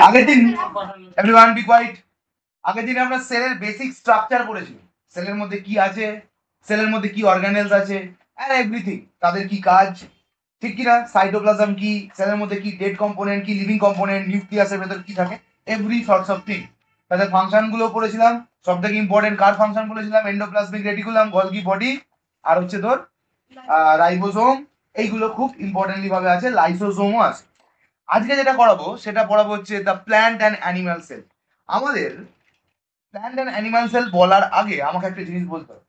আগের দিন everyone be quite. আগের দিন আমরা সেলের বেসিক স্ট্রাকচার পড়েছি। সেলের মধ্যে কি আছে, সেলের মধ্যে কি অর্গানেলস আছে, এন্ড এভরিথিং, তাদের কি কাজ, ঠিক কি না? সাইটোপ্লাজম কি, সেলের মধ্যে কি ডেড কম্পোনেন্ট, কি লিভিং কম্পোনেন্ট, নিউক্লিয়াসের ভেতর কি থাকে, এভরি সর্টস অফ থিং। তাদের ফাংশন গুলো পড়েছিলাম। সব থেকে ইম্পর্টেন্ট কার ফাংশন বলেছিলাম? এন্ডোপ্লাজমিক রেটিকুলাম, গলগি বডি, আর হচ্ছে তোর রাইবোসোম। এইগুলো খুব ইম্পর্টেন্টলি ভাবে আছে, লাইসোসোমও আছে। আজকে যেটা করাবো সেটা পড়াবো হচ্ছে the plant and animal cell. আমাদের প্ল্যান্ট অ্যান্ড অ্যানিমাল সেল বলার আগে আমাকে একটা জিনিস বলতে হবে।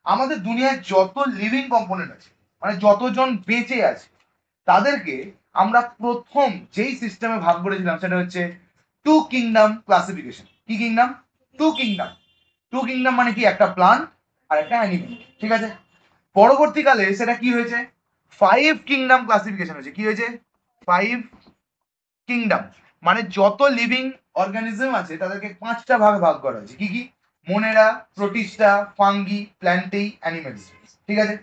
আমাদের দুনিয়ায় যত লিভিং কম্পোনেন্ট আছে, মানে যতজন বেঁচে আছে, তাদেরকে আমরা প্রথম যেই সিস্টেমে ভাগ করেছিলাম সেটা হচ্ছে টু কিংডম ক্লাসিফিকেশন। কি kingdom? Two kingdom. Two kingdom মানে কি? একটা প্লান্ট আর একটা অ্যানিমাল, ঠিক আছে? পরবর্তীকালে সেটা কি হয়েছে? ফাইভ কিংডম ক্লাসিফিকেশন হয়েছে। কি হয়েছে? ফাইভ কিংডম, মানে যত লিভিং অর্গানিজম আছে তাদেরকে পাঁচটা ভাগে ভাগ করা হয়েছে। কি কি? মোনেরা, প্রোটিস্টা, ফাঙ্গি, প্ল্যান্টেই, অ্যানিমেলস, ঠিক আছে?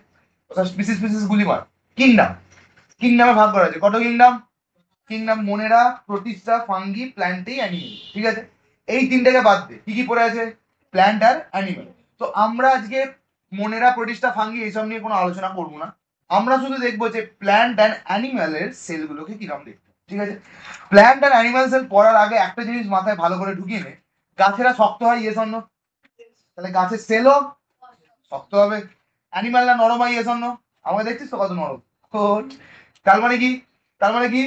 স্পিসিস স্পিসিস গুলি মার কিংডম, কিংডমে ভাগ করা হয়েছে। কত kingdom? Kingdom Monera, Protista, fungi, Plantae, animal, ঠিক আছে? এই তিনটাকে বাদ দে, কি কি পড়ে আছে? প্ল্যান্ট আর অ্যানিমেল। তো আমরা আজকে মোনেরা, প্রোটিস্টা, ফাঙ্গি এইসব নিয়ে কোনো আলোচনা করবো না। আমরা শুধু দেখবো যে প্ল্যান্ট অ্যান্ড অ্যানিমেলের সেলগুলোকে কিরকম দেখতে, ঠিক আছে? প্ল্যান্ট অ্যান্ড অ্যানিমাল সেল পড়ার আগে একটা জিনিস মাথায় ভালো করে ঢুকিয়ে নে, গাছেরা শক্ত হয়, ইয়েস অর নো? তাহলে গাছের সেলও শক্ত হবে। অ্যানিমালরা নরম হয়, ইয়েস অর নো? আমাকে দেখছিস তো কত নরম। গুড। তার মানে কি? তার মানে কি?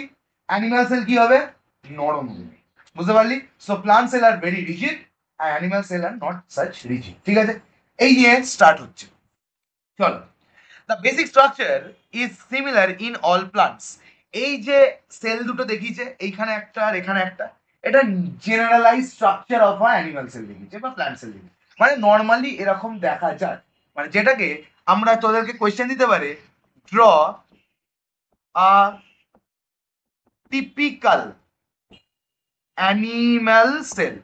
অ্যানিমাল সেল কি হবে? নরম হবে। বুঝতে পারলি? So plant cell are very rigid আর animal cell are not such rigid, ঠিক আছে? এই নিয়ে স্টার্ট হচ্ছে। চলো। The basic structure is similar in all plants. এই যে সেল দুটো দেখিয়েছে, এইখানে একটা আর এখানে একটা, এটা generalise structure of a animal cell দেখিয়েছে বা প্ল্যান্ট সেল দেখিয়েছে। মানে নর্মালি এরকম দেখা যায়, মানে যেটাকে আমরা তোদেরকে কোয়েশ্চেন দিতে পারে, draw a typical animal cell.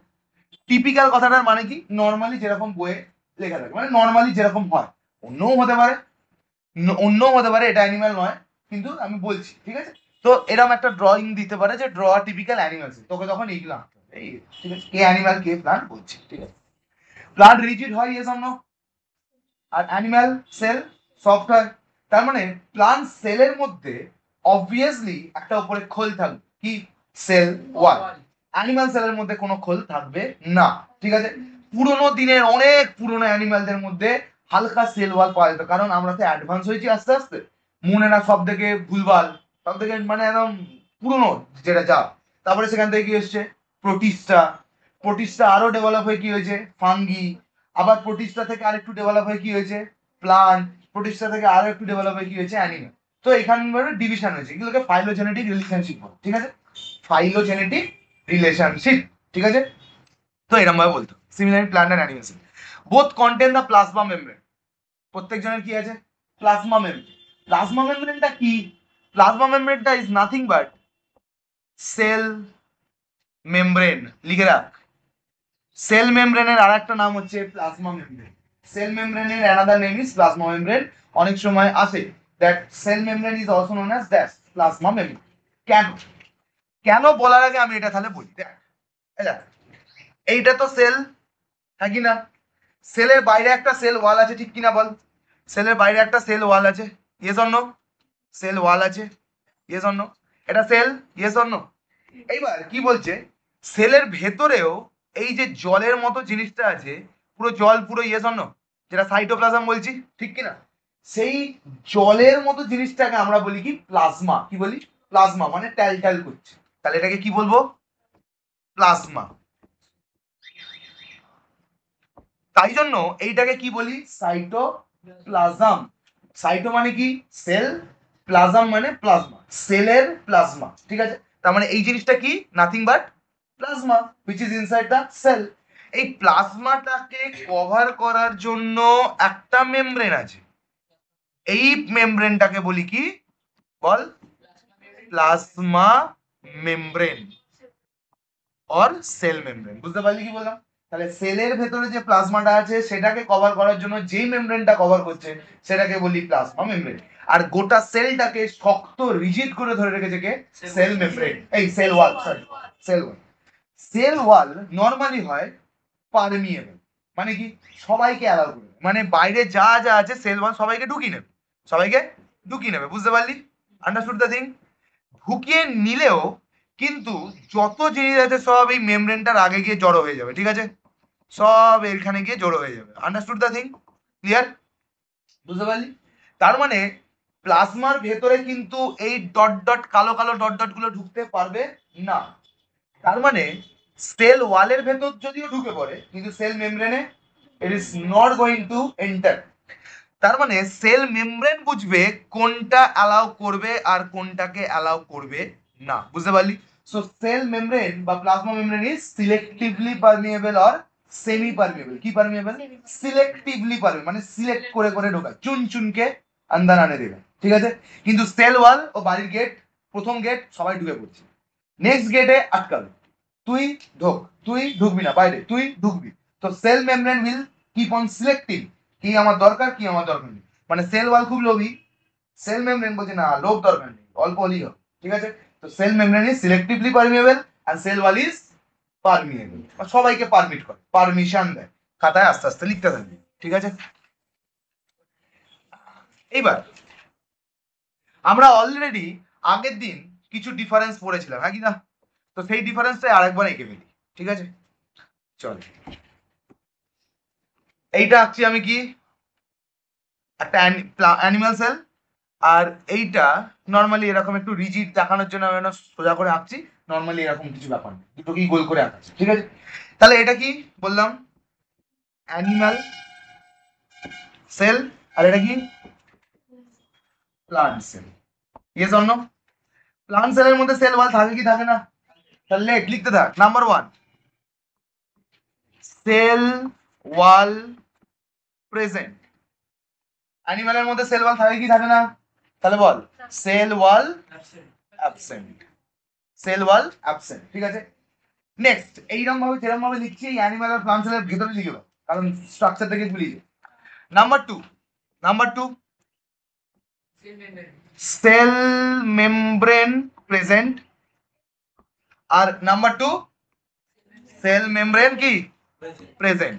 Typical কথাটার মানে কি? নর্মালি যেরকম বইয়ে লেখা থাকে, মানে নর্মালি যেরকম হয়। অন্যও হতে পারে, অন্যও হতে পারে, এটা অ্যানিমাল নয়, কিন্তু আমি বলছি, ঠিক আছে? তো এরকম একটা ড্রয়িং দিতে পারে যে ড্র টিপিক্যাল অ্যানিমাল সেল, তোকে তখন এইগুলো আঁকতে হবে, এই, ঠিক আছে? কে অ্যানিমাল কে প্লান্ট বলছি, ঠিক আছে? প্লান্ট রিজিড হয়, ইয়েস অর নো? আর অ্যানিমাল সেল সফট হয়। তার মানে প্লান্ট সেলের মধ্যে অবভিয়াসলি একটা উপরে খোল থাকবে, কি? Cell wall. অ্যানিমাল সেলের মধ্যে কোনো খোল থাকবে না, ঠিক আছে? পুরোনো দিনের অনেক পুরোনো অ্যানিমালদের মধ্যে হালকা সেল ওয়াল পাওয়া যেত, কারণ আমরা তো অ্যাডভান্স হয়েছি আস্তে আস্তে। মনে না সব থেকে ভুলভাল, সব থেকে মানে একদম পুরোনো যেটা যা। তারপরে সেখান থেকে কি এসছে? প্রোটিস্টা। প্রোটিস্টা আরো ডেভেলপ হয়ে কি হয়েছে? ফাঙ্গি। আবার প্রোটিস্টা থেকে আরেকটু ডেভেলপ হয়ে কি হয়েছে? প্লান্ট। প্রোটিস্টা থেকে আরো একটু ডেভেলপ হয়ে কি হয়েছে? অ্যানিমাল। তো এখানে ডিভিশন হয়েছে, এগুলোকে ফাইলোজেনেটিক রিলেশনশিপ বলে, ঠিক আছে? ফাইলোজেনেটিক রিলেশনশিপ, ঠিক আছে? তো এরকম ভাবে বলতো similar plant and animal cell both contain the plasma membrane. প্রত্যেকজনের কি আছে? Plasma membrane. প্লাজমা মেমব্রেনটা কি? প্লাজমা মেমব্রেনটা is nothing but cell membrane. লিখে রাখ, সেল মেমব্রেনের আর একটা নাম হচ্ছে প্লাজমা মেমব্রেন। সেল মেমব্রেনের another name is plasma membrane. অনেক সময় আসে that cell membrane is also known as that plasma membrane. কেন? কেন বলার আগে আমি এটা তাহলে বলি। দেখ, এইটা তো সেল, হ্যাঁ কি না? সেলের বাইরে একটা সেল ওয়াল আছে, ঠিক কিনা বল? সেলের বাইরে একটা সেল ওয়াল আছে, yes or no? Cell wall আছে, ইয়েস অর নো? এটা সেল, ইয়েস অর নো? এইবার কি বলছে, সেলের ভেতরেও এই যে জলের মতো জিনিসটা আছে, পুরো জল, পুরো, ইয়েস অর নো? যেটা সাইটোপ্লাজম বলছি, ঠিক কিনা? সেই জলের মতো জিনিসটাকে আমরা বলি কি? প্লাজমা। কি বলি? প্লাজমা, মানে ট্যাল ট্যাল করছে। তাহলে এটাকে কি বলবো? প্লাজমা। তাই জন্য এইটাকে কি বলি? সাইটোপ্লাজম। সাইটো মানে কি? সেল, প্লাজম মানে প্লাজমা, সেলের প্লাজমা, ঠিক আছে? তার মানে এই জিনিসটা কি? Nothing but plasma which is inside the cell. এই প্লাজমাটাকে কভার করার জন্য একটা মেমব্রেন আছে, এই মেমব্রেনটাকে বলি কি? বল, plasma membrane or cell membrane. বুঝতে পারলি কি বললাম? তাহলে সেলের ভেতরে যে প্লাজমাটা আছে সেটাকে কভার করার জন্য যেই মেমব্রেনটা কভার করছে সেটাকে বলি প্লাজমা মেমব্রেন। আর গোটা সেলটাকে শক্ত রিজিড করে ধরে রেখেছে কে? সেল মেমব্রেন, এই cell wall, sorry cell wall. Cell wall normally হয় পারমিয়েবল, মানে কি সবাইকে অ্যালাউ করবে, মানে বাইরে যা যা আছে সেল ওয়াল সবাইকে ঢুকিয়ে নেবে, সবাইকে ঢুকিয়ে নেবে, বুঝতে পারলি? Understood the thing? ঢুকিয়ে নিলেও কিন্তু যত জিনিস আছে সব এই মেমব্রেনটার আগে গিয়ে জড়ো হয়ে যাবে, ঠিক আছে? সব এখানে গিয়ে জড়ো হয়ে যাবে। Understood the thing? ক্লিয়ার? বুঝতে পারলি? তার মানে প্লাজমার ভেতরে কিন্তু এই ডট ডট কালো কালো ডট ডট গুলো ঢুকতে পারবে না। তার মানে সেল ওয়ালের ভেতর যদিও ঢুকে পড়ে কিন্তু সেল মেমব্রেনে it is not going to enter. তার মানে সেল মেমব্রেন বুঝবে কোনটা অ্যালাউ করবে আর কোনটাকে অ্যালাউ করবে না, বুঝতে পারলি? সো সেল মেমব্রেন বা plasma membrane is selectively permeable or semi permeable. কি পারমিয়েবল? সিলেক্টিভলি পারমিয়েবল, মানে সিলেক্ট করে করে ঢোকায়, চুন চুনকে আন্দার আনে দেবে, ঠিক আছে? কিন্তু সেল ওয়াল ও বাড়ির গেট, প্রথম গেট সবাই ঢুকে পড়ছে, নেক্সট গেটে আটকাবে, তুই ঢোক, তুই ঢুকবি না বাইরে, তুই ঢুকবি। তো cell membrane will keep on selecting কি আমার দরকার কি আমার দরকার নেই। মানে সেল ওয়াল খুব লোভী, সেল মেমব্রেন বলছে না লোভ দরকার নেই, অল্প হলেই হবে, ঠিক আছে? তো cell membrane is selectively permeable আর সেল ওয়াল ইজ পারমিয়েবল, সবাইকে পারমিট করে, পারমিশন দেয়, খাতায় আস্তে আস্তে লিখতে থাকবে, ঠিক আছে? এইবার আমরা অলরেডি আগের দিন কিছু ডিফারেন্স পড়েছিলাম, হ্যাঁ কি না? তো সেই ডিফারেন্সটাই আরেকবার এঁকে ফেলি, ঠিক আছে? চল, এইটা আঁকছি আমি কি একটা অ্যানিমাল সেল, আর এইটা নর্মালি এরকম একটু রিজিড দেখানোর জন্য আমি সোজা করে আঁকছি, নর্মালি এরকম কিছু ব্যাপার নেই, দুটোকেই গোল করে আঁকছি, ঠিক আছে? তাহলে এটা কি বললাম? অ্যানিমাল সেল, আর এটা কি? Plant cell. Yes or no? Plant সেলের মধ্যে সেল ওয়াল থাকে কি থাকে না? তাহলে লিখতে থাক। Number 1, cell wall present. অ্যানিমালের মধ্যে সেল ওয়াল থাকে কি থাকে না? তাহলে বল। Cell wall absent, cell wall absent, ঠিক আছে? নেক্সট এইরকম ভাবে যেরকম ভাবে লিখছি এই অ্যানিমাল আর প্লান্ট সেলের ভিতরে লিখে দাও, কারণ স্ট্রাকচার থেকে ভুলিয়ে। Number 2, number 2, cell membrane present, আর নাম্বার 2 সেল মেমব্রেন কি present.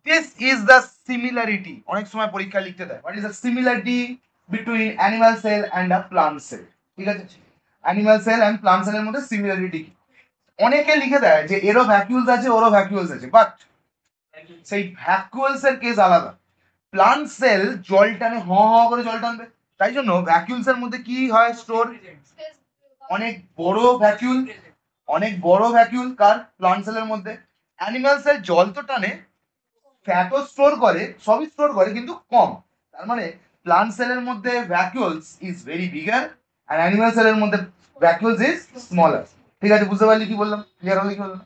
This is the similarity, অনেক সময় পরীক্ষা লিখতে দেয়, what is the similarity between animal cell and a plant cell, ঠিক আছে? অ্যানিমাল সেল এন্ড প্লান্ট সেলের মধ্যে সিমিলারিটি কি? অনেকে লিখে দেয় যে এরও ভ্যাকুয়ালস আছে ওরও ভ্যাকুয়ালস আছে, বাট সেই ভ্যাকুয়ালস এর কেস আলাদা। প্লান্ট সেল জল টানে, হ হ করে জল টানবে, তাই জন্য ভ্যাকুয়ালস এর মধ্যে কি হয় স্টোর? অনেক বড় ভ্যাকুয়াল, অনেক বড় ভ্যাকুয়াল কার? প্লান্ট সেলের মধ্যে। অ্যানিমাল সেল জল তো টানে, ফ্যাটও স্টোর করে, সবই স্টোর করে কিন্তু কম। তার মানে প্লান্ট সেলের মধ্যে ভ্যাকুয়ালস ইজ ভেরি বিগার আর অ্যানিমাল সেলের মধ্যে ভ্যাকুয়ালস ইজ স্মলার, ঠিক আছে? বুঝতে পারলি কি বললাম? ক্লিয়ার হলো কি বললাম?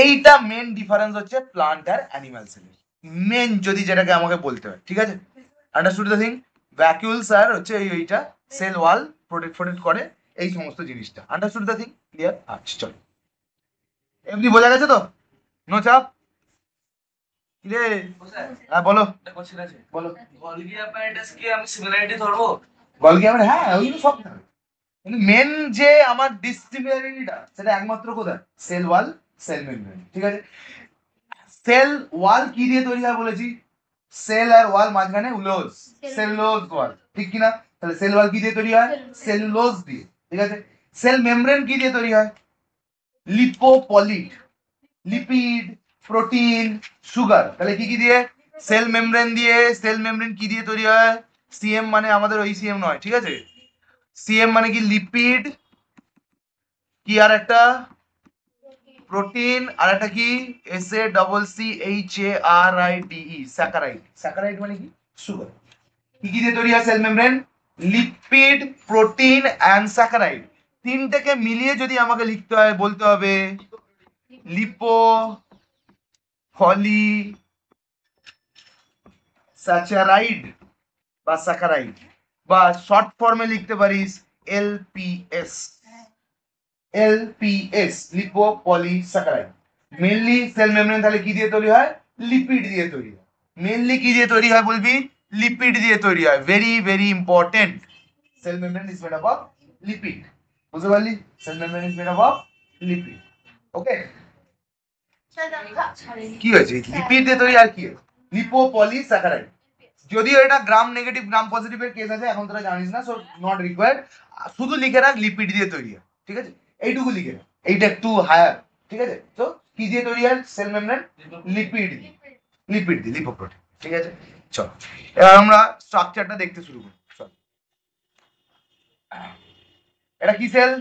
এইটা মেন ডিফারেন্স হচ্ছে প্লান্ট আর অ্যানিমাল সেলের, মেন যদি যেটাকে আমাকে বলতে হয়, ঠিক আছে? Understood the thing? ভ্যাকুয়ালস আর হচ্ছে এইটা সেল ওয়াল প্রোটেক্ট করে, এই সমস্ত জিনিসটা। Understood the thing? ক্লিয়ার? আচ্ছা চলো, এমনি বোঝা গেছে তো? নো চাপ? রে হ্যাঁ বলো বলো। গলগি অ্যাপারেটাস কি আমি সিমিলারিটি ধরবো? গলগি আমার, হ্যাঁ ওইগুলো সব থাকে, কিন্তু মেন যে আমার ডিসিমিলারিটিটা সেটা একমাত্র কোথায়? সেল ওয়াল, সেল মেমব্রেন, ঠিক আছে? সেল ওয়াল কি দিয়ে তৈরি হয় বলেছি? সেল আর ওয়াল মাঝখানে উলোজ, সেলুলোজ ওয়াল, ঠিক কিনা? তাহলে সেল ওয়াল কি দিয়ে তৈরি হয়? সেলুলোজ দিয়ে, ঠিক আছে? সেল মেমব্রেন কি দিয়ে তৈরি হয়? লিপোপলিড, লিপিড, প্রোটিন, সুগার। তাহলে কি কি দিয়ে? সেল মেমব্রেন দিয়ে। সেল মেমব্রেন কি দিয়ে তৈরি হয়? সিএম মানে আমাদের ওই সিএম নয়, ঠিক আছে? সিএম মানে কি? লিপিড, কি আর একটা প্রোটিন, আর একটা কি? SACCHARIDE, saccharide. স্যাকারাইড মানে কি? সুগার। কি কি দিয়ে তৈরি হয় cell membrane? Lipid, protein and saccharide. তিনটাকে মিলিয়ে যদি আমাকে লিখতে হয় বলতে হবে লিপো পলি স্যাচারাইড বা স্যাকারাইড, বা শর্ট ফর্মে লিখতে পারিস এলপিএস, এলপিএস লিপো পলি স্যাকারাইড। মেনলি সেল মেমব্রেন তাহলে কি দিয়ে তৈরি হয়? লিপিড দিয়ে তৈরি হয়। মেনলি কি দিয়ে তৈরি হয় বলবি? লিপিড দিয়ে তৈরি হয়, very very important. Cell membrane is made up of lipid, বুঝতে পারলি? Cell membrane is made up of lipid. Okay, কি হয়েছে? লিপিড দিয়ে তৈরি আর কি? লিপোপলিস্যাকারাইড। যদিও এটা গ্রাম নেগেটিভ গ্রাম পজিটিভের কেস আছে, এখন তোরা জানিস না, সো নট রিকোয়ার্ড। শুধু লিখে রাখ লিপিড দিয়ে তৈরি হয়, ঠিক আছে? এইটুকু লিখে রাখ, এইটা একটু হায়ার, ঠিক আছে? তো কি দিয়ে তৈরি হয় সেল মেমব্রেন? লিপিড দিয়ে, লিপিড দিয়ে, লিপোপ্রোটিন, ঠিক আছে? চল এবার আমরা স্ট্রাকচারটা দেখতে শুরু করি। চল, এটা কি cell?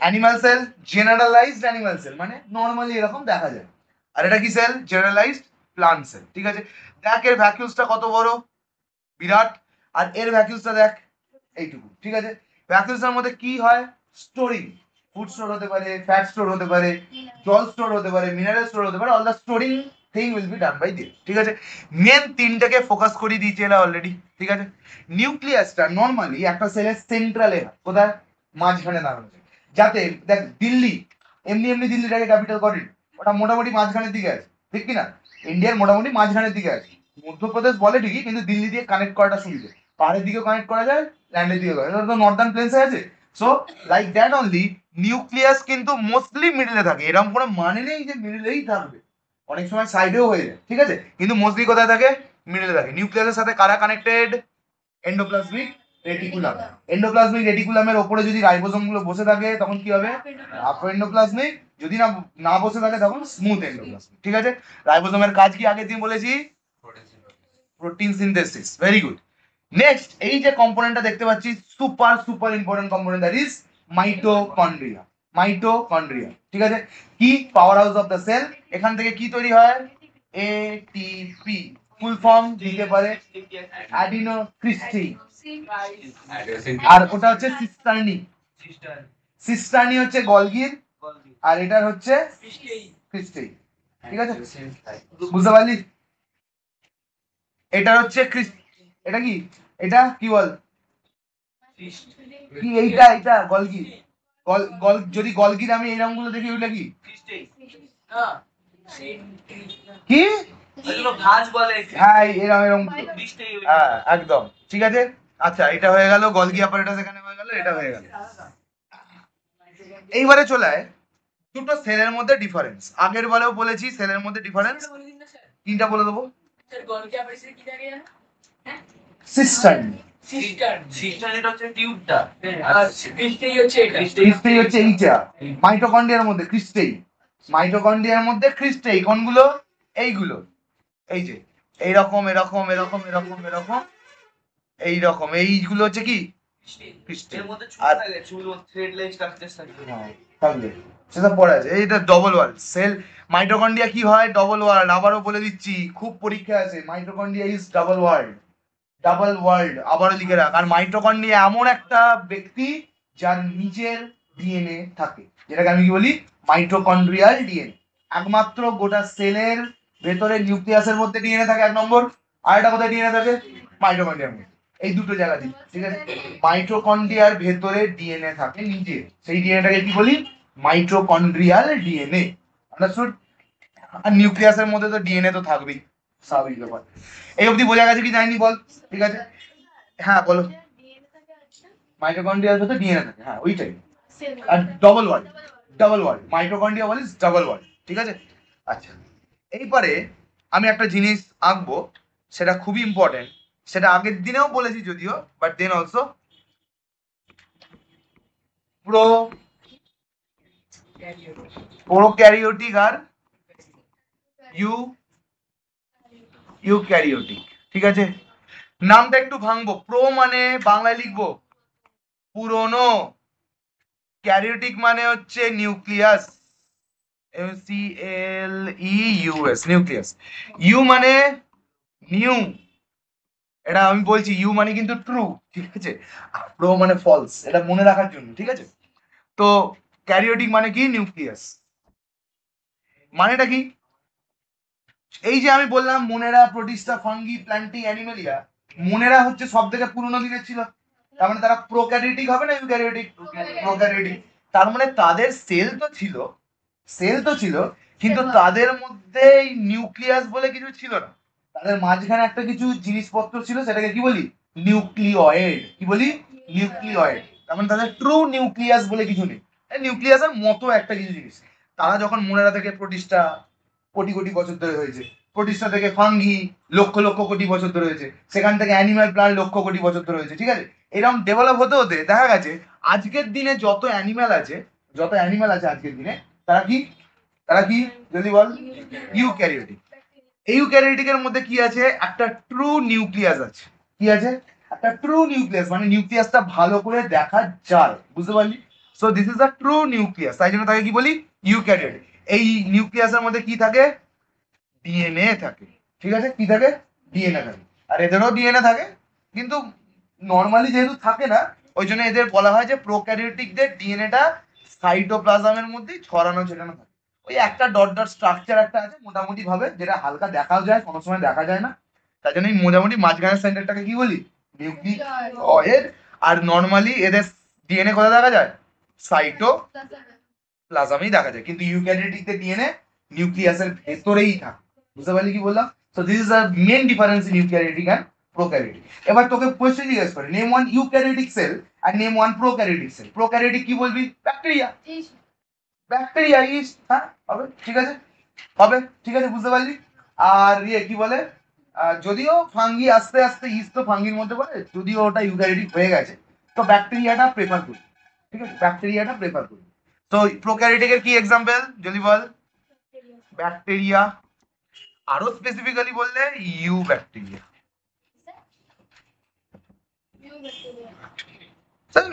Animal cell, generalised animal cell, মানে নর্মালি এরকম দেখা যায়। আর এটা কি সেল? জেনারেলাইজড প্লান্ট সেল, ঠিক আছে? দেখ এর ভ্যাকিউলসটা কত বড়, বিরাট। আর এর ভ্যাকিউলসটা দেখ এইটুকু, ঠিক আছে? ভ্যাকিউলসের মধ্যে কি হয়? স্টোরিং, ফুড স্টোর হতে পারে, ফ্যাট স্টোর হতে পারে, জল স্টোর হতে পারে, মিনারেল স্টোর হতে পারে, all the storing thing will be done by this, ঠিক আছে? মেন তিনটাকে ফোকাস করে দিয়েছে এরা অলরেডি, ঠিক আছে? নিউক্লিয়াসটা নর্মালি একটা সেলের সেন্ট্রালে হয়, কোথায়? মাঝখানে দাঁড়ানো, যাতে দেখ দিল্লি, এমনি এমনি দিল্লিটাকে ক্যাপিটাল করেন, ওটা মোটামুটি মাঝখানের দিকে আছে, ঠিক কি না? ইন্ডিয়ার মোটামুটি মাঝখানের দিকে আছে। মধ্যপ্রদেশ বলে ঠিকই, কিন্তু দিল্লি দিয়ে কানেক্ট করাটা সুবিধা, পাহাড়ের দিকেও কানেক্ট করা যায়, ল্যান্ডের দিকেও করা যায়, তো নর্দার্ন প্লেন্সে আছে। So like that only, nucleus কিন্তু মোস্টলি মিডলে থাকে, এরকম কোনো মানে নেই যে মিডলেই থাকবে, অনেক সময় সাইডেও হয়ে যায়, ঠিক আছে? কিন্তু মোস্টলি কোথায় থাকে? মিডলে থাকে। নিউক্লিয়াসের সাথে কারা কানেক্টেড? Endoplasmic reticulum. এন্ডোপ্লাজমিক রেটিকুলামের ওপরে যদি রাইবোসোম গুলো বসে থাকে তখন কি হবে? Half endoplasmic. যদি না না বসে থাকে তখন স্মুথ এন্ডোপ্লাজমিক, ঠিক আছে? রাইবোসোমের কাজ কি আগের দিন বলেছি? Protein synthesis, very good. Next, এই যে কম্পোনেন্টটা দেখতে পাচ্ছি, super super important component, that is mitochondria. Mitochondria, ঠিক আছে? কি? Powerhouse of the cell. এখান থেকে কি তৈরি হয়? এটিপি। ফুল ফর্ম দিতে পারে অ্যাডিনো ক্রিস্টি, আর ওটা হচ্ছে সিস্টার্নি। সিস্টার্নি হচ্ছে গলগির, আর এটার হচ্ছে ক্রিস্টি, ঠিক আছে? বুঝতে পারলি? এটা হচ্ছে এটা কি? এটা কি বল? কি এইটা? এটা গলগি। যদি গলগির আমি এই রঙগুলো দেখি, ওইটা কি? কি? ভাঁজ বলে। হ্যাঁ, এরকম এরকম, হ্যাঁ একদম, ঠিক আছে? আচ্ছা, এটা হয়ে গেল গলগি অ্যাপারেটাস, এখানে হয়ে গেল, এটা হয়ে গেল। এইবারে চলে আয় দুটো সেলের মধ্যে ডিফারেন্স। আগের বারেও বলেছি সেলের মধ্যে ডিফারেন্স, তিনটা বলে দেবো। সিস্টার্নি, সিস্টারনিটা হচ্ছে টিউবটা, আর ক্রিস্টেই হচ্ছে এইটা। মাইটোকন্ড্রিয়ার মধ্যে ক্রিস্টেই, মাইটোকন্ড্রিয়ার মধ্যে ক্রিস্টেই কোনগুলো? এইগুলো, এই যে এইরকম এরকম এরকম এরকম এরকম এইরকম, এইগুলো হচ্ছে কি? ক্রিস্টেল। এর মধ্যে আর চুল থ্রেড লাইক স্ট্রাকচার থাকে। থাকবে, সেটা পড়ে আছে। এইটা ডবল ওয়াল সেল। মাইটোকন্ড্রিয়া কি হয়? Double world. আবারও বলে দিচ্ছি, খুব পরীক্ষা আছে, mitochondria is double world. Double world আবারও লিখে রাখ। আর মাইটোকন্ড্রিয়া এমন একটা ব্যক্তি যার নিজের ডিএনএ থাকে, যেটাকে আমি কি বলি? Mitochondrial DNA. একমাত্র গোটা সেলের ভেতরে নিউক্লিয়াসের মধ্যে ডিএনএ থাকে, এক নম্বর। আর এটা কোথায় ডিএনএ থাকে? মাইটোকন্ড্রিয়ার মধ্যে। এই দুটো জায়গা দিই, ঠিক আছে? মাইটোকন্ড্রিয়ার ভেতরে ডিএনএ থাকে নিজে, সেই ডিএনএটাকে কি বলি? Mitochondrial DNA. আন্ডারস্টুড? আর নিউক্লিয়াসের মধ্যে তো ডিএনএ তো থাকবেই, স্বাভাবিক ব্যাপার। এই অবধি বোঝা গেছে কি জানি বল? ঠিক আছে, হ্যাঁ বলো। মাইটোকন্ড্রিয়ার ভেতরে ডিএনএ থাকে, হ্যাঁ ওইটাই। আর double walled, double walled, mitochondria বলিস ডাবল ওয়ার্ড, ঠিক আছে? আচ্ছা, এইবারে আমি একটা জিনিস আঁকবো, সেটা খুবই ইম্পর্টেন্ট। সেটা আগের দিনেও বলেছি যদিও, বাট দেন অলসো, প্রোক্যারিওটিক আর ইউক্যারিওটিক, ঠিক আছে? নামটা একটু ভাঙবো। প্রো মানে বাংলায় লিখবো পুরনো, ক্যারিওটিক মানে হচ্ছে নিউক্লিয়াস, NCLEUS, নিউক্লিয়াস। ইউ মানে নিউ, এটা আমি বলছি, ইউ মানে কিন্তু ট্রু, ঠিক আছে? আর প্রো মানে ফলস, এটা মনে রাখার জন্য, ঠিক আছে? তো ক্যারিওটিক মানে কি? নিউক্লিয়াস। মানেটা কি? এই যে আমি বললাম মোনেরা, প্রোটিস্টা, ফাঙ্গি, প্ল্যান্টি, অ্যানিমেলিয়া, মোনেরা হচ্ছে সব থেকে পুরনো দিনের ছিল, তার মানে তারা প্রোক্যারিওটিক হবে না ইউক্যারিওটিক? প্রোক্যারিওটিক। তার মানে তাদের সেল তো ছিল, সেল তো ছিল, কিন্তু তাদের মধ্যে নিউক্লিয়াস বলে কিছু ছিল না। তাদের মাঝখানে একটা কিছু জিনিসপত্র ছিল, সেটাকে কি বলি? নিউক্লিয়েড। কি বলি? নিউক্লিয়েড। তার মানে তাদের ট্রু নিউক্লিয়াস বলে কিছু নেই, নিউক্লিয়াসের মতো একটা কিছু জিনিস। তারা যখন মোনেরা থেকে প্রতিষ্ঠা কোটি কোটি বছর ধরে হয়েছে, প্রতিষ্ঠা থেকে ফাঙ্গি লক্ষ লক্ষ কোটি বছর ধরে হয়েছে, সেখান থেকে অ্যানিমাল প্লান্ট লক্ষ কোটি বছর ধরে হয়েছে, ঠিক আছে? এরকম ডেভেলপ হতে হতে দেখা গেছে আজকের দিনে যত অ্যানিমাল আছে, আজকের দিনে, তারা কি তারা কি যদি বল? ইউক্যারিওটিক। ইউক্যারিওটিকের মধ্যে কি আছে? একটা ট্রু নিউক্লিয়াস আছে। কি আছে? একটা ট্রু নিউক্লিয়াস, মানে নিউক্লিয়াসটা ভালো করে দেখা যায়, বুঝতে পারলি? So this is the true nucleus, তাই জন্য তাকে কি বলি? ইউক্যারিওটিক। এই নিউক্লিয়াসের মধ্যে কি থাকে? ডিএনএ থাকে, ঠিক আছে? কি থাকে? ডিএনএ থাকে। আর এদেরও ডিএনএ থাকে, কিন্তু নর্মালি যেহেতু থাকে না, ওই জন্য এদের বলা হয় যে প্রোক্যারিওটিকদের ডিএনএটা সাইটোপ্লাজমের মধ্যেই ছড়ানো ছেড়ানো থাকে। ওই একটা ডট ডট স্ট্রাকচার একটা আছে মোটামুটি ভাবে, যেটা হালকা দেখাও যায়, কোনো সময় দেখা যায় না, তাই জন্য এই মোটামুটি মাঝখানের সেন্টারটাকে কি বলি? নিউক্লিয়েড। আর নর্মালি এদের ডিএনএ কোথায় দেখা যায়? সাইটোপ্লাজমেই দেখা যায়, কিন্তু ইউক্যারিওটিকদের ডিএনএ নিউক্লিয়াসের ভেতরেই থাকে। বুঝতে পারলি কি বললাম? So this is the main difference in eukaryotic and prokaryotic. এবার তোকে কোয়েশ্চেন জিজ্ঞেস করে, নেম ওয়ান ইউক্যারিওটিক সেল আর name one prokaryotic cell. Prokaryotic কি বলবি? ব্যাকটেরিয়া। ব্যাকটেরিয়া ইস, হ্যাঁ হবে, ঠিক আছে, হবে, ঠিক আছে, বুঝতে পারলি? আর ইয়ে কি বলে, যদিও ফাঙ্গি আস্তে আস্তে ইস তো ফাঙ্গির মধ্যে পড়ে, যদিও ওটা ইউক্যারিওটিক হয়ে গেছে, তো ব্যাকটেরিয়াটা প্রেফার করি, ঠিক আছে, ব্যাকটেরিয়াটা প্রেফার করি। তো প্রোক্যারিওটিকের কি এক্সাম্পল যদি বল? ব্যাকটেরিয়া, আরো স্পেসিফিক্যালি বললে ইউ ব্যাকটেরিয়া।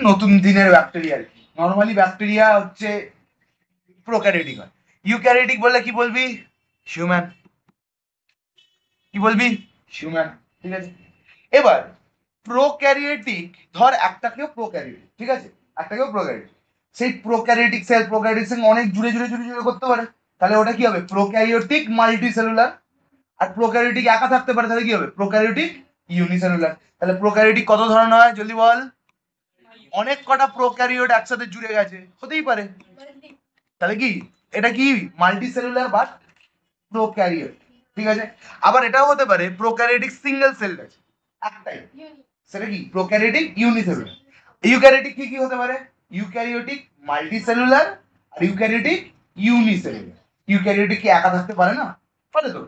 নতুন দিনের ব্যাকটেরিয়া আর কি। নর্মালি ব্যাকটেরিয়া হচ্ছে প্রোক্যারিওটিক হয়। ইউক্যারিওটিক বললে কি বলবি? হিউম্যান। কি বলবি? হিউম্যান, ঠিক আছে। এবার প্রোক্যারিওটিক, ধর একটাকেও প্রোক্যারিওটিক, ঠিক আছে, একটাকেও প্রোক্যারিওটিক, সেই প্রোক্যারিওটিক সেল অনেক জুড়ে জুড়ে জুড়ে জুড়ে করতে পারে, তাহলে ওটা কি হবে? Prokaryotic multicellular. আর প্রোক্যারিওটিক একা থাকতে পারে, তাহলে কি হবে? Prokaryotic unicellular. তাহলে প্রোক্যারিওটিক কত ধরনের হয় জলদি বল? অনেক কটা প্রোক্যারিওট একসাথে জুড়ে গেছে, হতেই পারে। তাহলে কি এটা কি? মাল্টিসেলুলার বা প্রোক্যারিওট, ঠিক আছে। আবার এটাও হতে পারে প্রোক্যারিওটিক সিঙ্গেল সেল আছে, একটাই, সেটা কি? Prokaryotic unicellular. ইউক্যারিওটিক কি কি হতে পারে? ইউক্যারিওটিক মাল্টিসেলুলার আর ইউক্যারিওটিক ইউনিসেলুলার। ইউক্যারিওটিক কি একা থাকতে পারে না? পারে তো।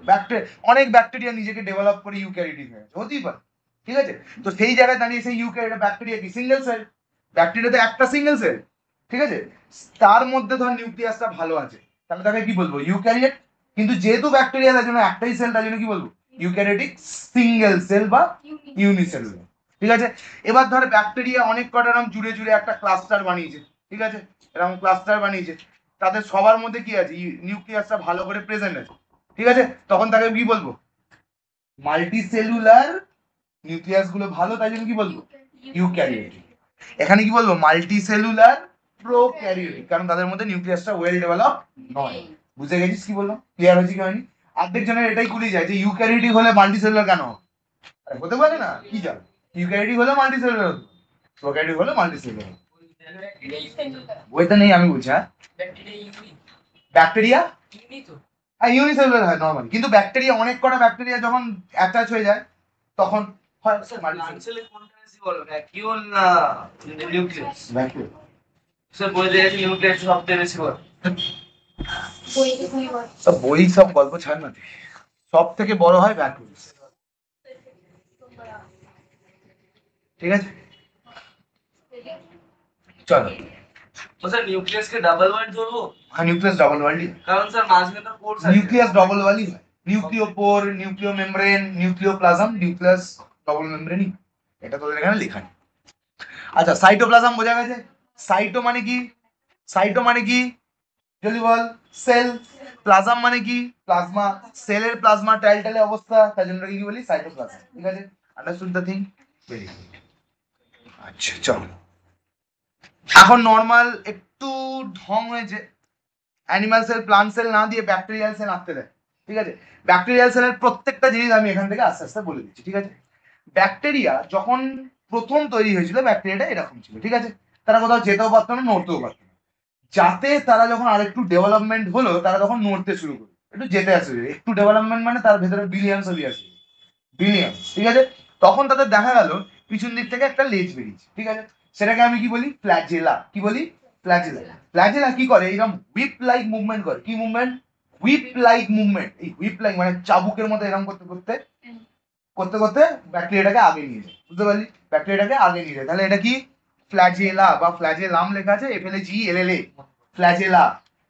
অনেক ব্যাকটেরিয়া নিজেকে ডেভেলপ করে ইউক্যারিওটিক হয়ে গেছে, হতেই পারে, ঠিক আছে। তো সেই জায়গায় দাঁড়িয়ে সেই ইউক্যারিওটিক ব্যাকটেরিয়া কি সিঙ্গেল সেল? ব্যাকটেরিয়াতে একটা সিঙ্গেল সেল, ঠিক আছে, তার মধ্যে ধর নিউক্লিয়াসটা ভালো আছে, তাহলে তাকে কি বলবো? ইউক্যারিওট। কিন্তু যেহেতু ব্যাকটেরিয়া তার জন্য একটাই সেল, তার জন্য কি বলবো? ইউক্যারিওটিক সিঙ্গেল সেল বা ইউনিসেলুলার, ঠিক আছে। এবার ধর ব্যাকটেরিয়া অনেক কটা এরকম জুড়ে জুড়ে একটা ক্লাস্টার বানিয়েছে, ঠিক আছে, এরকম ক্লাস্টার বানিয়েছে, তাদের সবার মধ্যে কি আছে? নিউক্লিয়াসটা ভালো করে প্রেজেন্ট আছে, ঠিক আছে, তখন তাকে কি বলবো? মাল্টিসেলুলার। নিউক্লিয়াস গুলো ভালো, তাই জন্য কি বলবো? ইউক্যারিওটিক। এখানে কি বলবো? মাল্টিসেলুলার প্রোক্যারিওটিক, কারণ তাদের মধ্যে নিউক্লিয়াসটা ওয়েল ডেভেলপ নয়। বুঝে গেছিস কি বললাম? ক্লিয়ার হয়েছে কি হয়নি? অর্ধেক জনের এটাই গুলি যায় যে ইউক্যারিওটিক হলে মাল্টিসেলুলার কেন? আরে হতে পারে না, কি জান, ইউক্যারিওটিক হলে মাল্টিসেলুলার হতো, প্রোক্যারিওটিক হলে মাল্টিসেলুলার। বইতে নেই, আমি বলছি। হ্যাঁ, ব্যাকটেরিয়া হ্যাঁ ইউনিসেলুলার হয় নরমালি, কিন্তু ব্যাকটেরিয়া অনেক কটা ব্যাকটেরিয়া যখন অ্যাটাচ হয়ে যায় তখন হয় লাঞ্চেলের কোনটা বেশি বড়, ভ্যাকিউল না নিউক্লিয়াস? ভ্যাকুয়াম। স্যার বলে দিয়েছি নিউক্লিয়াস সবচেয়ে বেশি বড়। সব বই সব গল্প ছাড় না, সব থেকে বড় হয় ভ্যাকুয়াম, ঠিক আছে, চলো। তো স্যার নিউক্লিয়াসকে ডাবল ওয়ার্ড ধরবো? হ্যাঁ, নিউক্লিয়াস ডবল ওয়ালি, কারণ স্যার মাঝখানে কোর্স আছে। নিউক্লিয়াস ডবল ওয়ালি হয়, নিউক্লিওপোর, নিউক্লিও মেমব্রেন, নিউক্লিওপ্লাজম, নিউক্লিয়াস ডবল মেমব্রেনই, এটা তোদের এখানে লেখা নেই। আচ্ছা, সাইটোপ্লাজম বোঝা গেছে। সাইটো মানে কি? সাইটো মানে কি জলদি বল? সেল। প্লাজম মানে কি? প্লাজমা। সেলের প্লাজমা টাইলটালে অবস্থা, তাই জন্য কি বলি? সাইটোপ্লাজম, ঠিক আছে। Understood the thing? Very good. আচ্ছা চলো, এখন নর্মাল একটু ঢং হয়েছে, অ্যানিমাল সেল প্লান্ট সেল না দিয়ে ব্যাকটেরিয়াল সেল আঁকতে দেয়, ঠিক আছে। ব্যাকটেরিয়াল সেলের প্রত্যেকটা জিনিস আমি এখান থেকে আস্তে আস্তে বলে দিচ্ছি, ঠিক আছে। ব্যাকটেরিয়া যখন প্রথম তৈরি হয়েছিল, ব্যাকটেরিয়াটা এরকম ছিল, ঠিক আছে, তারা কোথাও যেতেও পারতো না, নড়তেও পারতো না। যাতে তারা যখন আরেকটু ডেভেলপমেন্ট হলো, তারা তখন নড়তে শুরু করলো, একটু যেতে আসে, একটু ডেভেলপমেন্ট মানে তার ভেতরে বিলিয়ন ছবি আসে, বিলিয়ন, ঠিক আছে। তখন তাদের দেখা গেল পিছন দিক থেকে একটা লেজ বেরিয়েছে, ঠিক আছে। সেটাকে আমি কি বলি? ফ্ল্যাজেলা। কি বলি? ফ্ল্যাজেলা। ফ্ল্যাজেলা কি করে? এরকম হুইপ লাইক মুভমেন্ট করে। কি মুভমেন্ট? Whip like movement. এই হুইপ লাইক মানে চাবুকের মতো এরকম করতে করতে করতে করতে ব্যাকটেরিয়াটাকে আগে নিয়ে যায়, বুঝতে পারলি? ব্যাকটেরিয়াটাকে আগে নিয়ে যায়। তাহলে এটা কি? ফ্ল্যাজেলা বা ফ্ল্যাজেলাম লেখা আছে, FLAGELLA, ফ্ল্যাজেলা।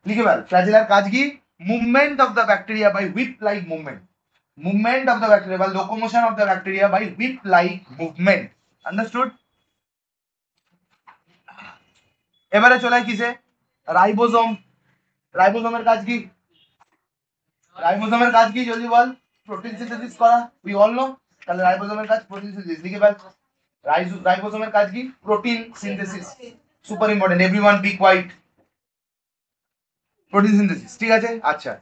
লিখে ফেল। ফ্ল্যাজেলার কাজ কি? Movement of the bacteria by whip like movement. Movement of the bacteria by locomotion of the bacteria by whip-like movement. Understood? এবারে চলে কিসে? রাইবোজোম। রাইবোজোমের কাজ কি? রাইবোজোমের কাজ কি জলদি বল? প্রোটিন সিনথেসিস করা, উই অল নো। তাহলে রাইবোজোমের কাজ প্রোটিন সিনথেসিস, লিখে ফেল। রাইবোজোমের কাজ কি? Protein synthesis. Super important, everyone be quiet. Protein synthesis, ঠিক আছে। আচ্ছা,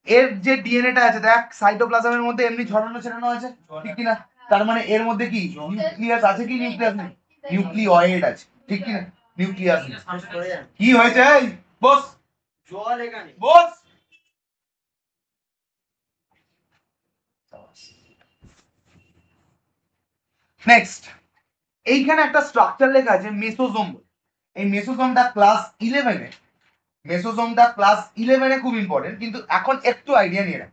এর যে ডিএনএটা আছে দেখ, সাইটোপ্লাজমের মধ্যে এমনি ছড়ানো ছেড়ানো আছে, ঠিক কি না? তার মানে এর মধ্যে কি নিউক্লিয়াস আছে কি নিউক্লিয়াস নেই? নিউক্লিয়েড আছে, ঠিক কি না? নিউক্লিয়াস নেই। কি হয়েছে? এই বস, জল এখানে। বস। নেক্সট, এইখানে একটা স্ট্রাকচার লেখা আছে মেসোজোম। এই মেসোজোমটা ক্লাস 11-এ, মেসোজোমটা ক্লাস 11-এ খুব ইম্পর্টেন্ট, কিন্তু এখন একটু আইডিয়া নিয়ে রাখ।